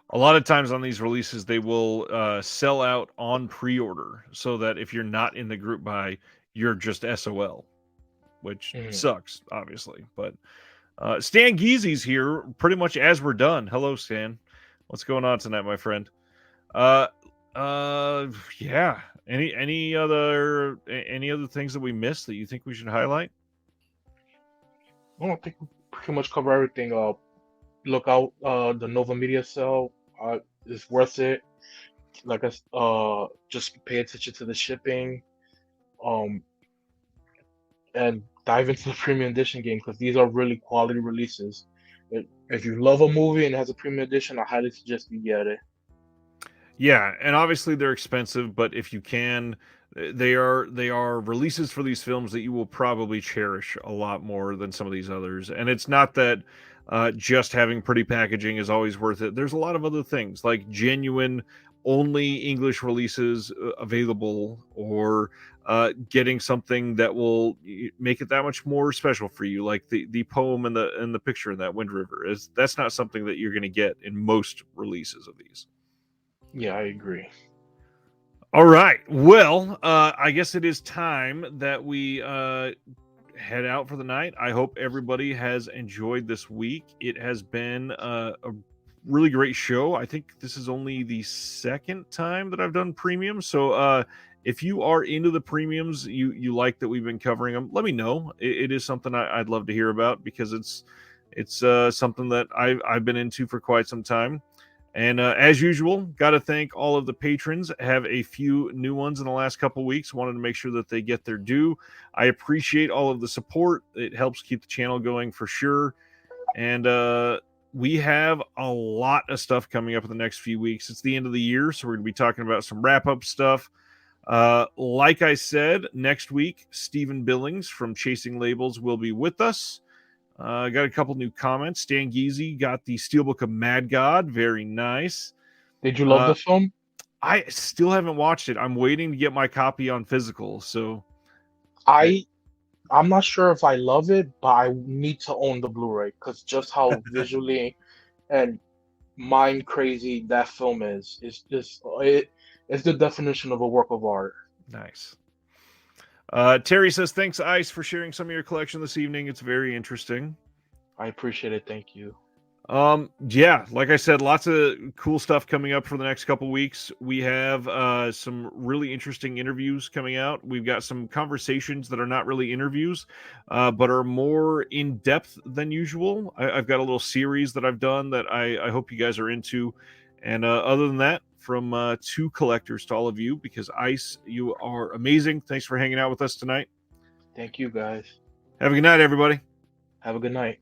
A lot of times on these releases, they will sell out on pre-order, so that if you're not in the group buy, you're just SOL, which Mhm. sucks, obviously. But Stan Geezy's here pretty much as we're done. Hello, Stan. What's going on tonight, my friend? Uh, yeah. Any other things that we missed that you think we should highlight? I don't think we pretty much cover everything. Look out the Nova Media Cell. It's worth it. Like just pay attention to the shipping. Um, and dive into the premium edition game because these are really quality releases. If you love a movie and it has a premium edition, I highly suggest you get it. Yeah, and obviously they're expensive, but if you can, they are releases for these films that you will probably cherish a lot more than some of these others. And it's not that just having pretty packaging is always worth it. There's a lot of other things like genuine only English releases available, or getting something that will make it that much more special for you, like the poem and the picture in that Wind River. Is That's not something that you're going to get in most releases of these. Yeah, I agree. All right. Well, I guess it is time that we head out for the night. I hope everybody has enjoyed this week. It has been a really great show. I think this is only the second time that I've done premium. So if you are into the premiums, you like that we've been covering them, let me know. It is something I'd love to hear about, because it's something that I've been into for quite some time. And as usual, got to thank all of the patrons. Have a few new ones in the last couple weeks. Wanted to make sure that they get their due. I appreciate all of the support. It helps keep the channel going for sure. And we have a lot of stuff coming up in the next few weeks. It's the end of the year, so we're going to be talking about some wrap-up stuff. Like I said, next week, Stephen Billings from Chasing Labels will be with us. Got a couple new comments. Stan Geezy got the Steelbook of Mad God. Very nice. Did you love Uh, the film? I still haven't watched it. I'm waiting to get my copy on physical. So I, I I'm not sure if I love it, but I need to own the Blu-ray because just how visually and mind crazy that film is just it's the definition of a work of art. nice. Terry says, thanks, Ice, for sharing some of your collection this evening. It's very interesting. I appreciate it. Thank you. Yeah, like I said, lots of cool stuff coming up for the next couple weeks. We have some really interesting interviews coming out. We've got some conversations that are not really interviews, but are more in depth than usual. I've got a little series that I've done that I hope you guys are into. And other than that, from two collectors to all of you, because Ice, you are amazing. Thanks for hanging out with us tonight. Thank you guys. Have a good night, everybody. Have a good night.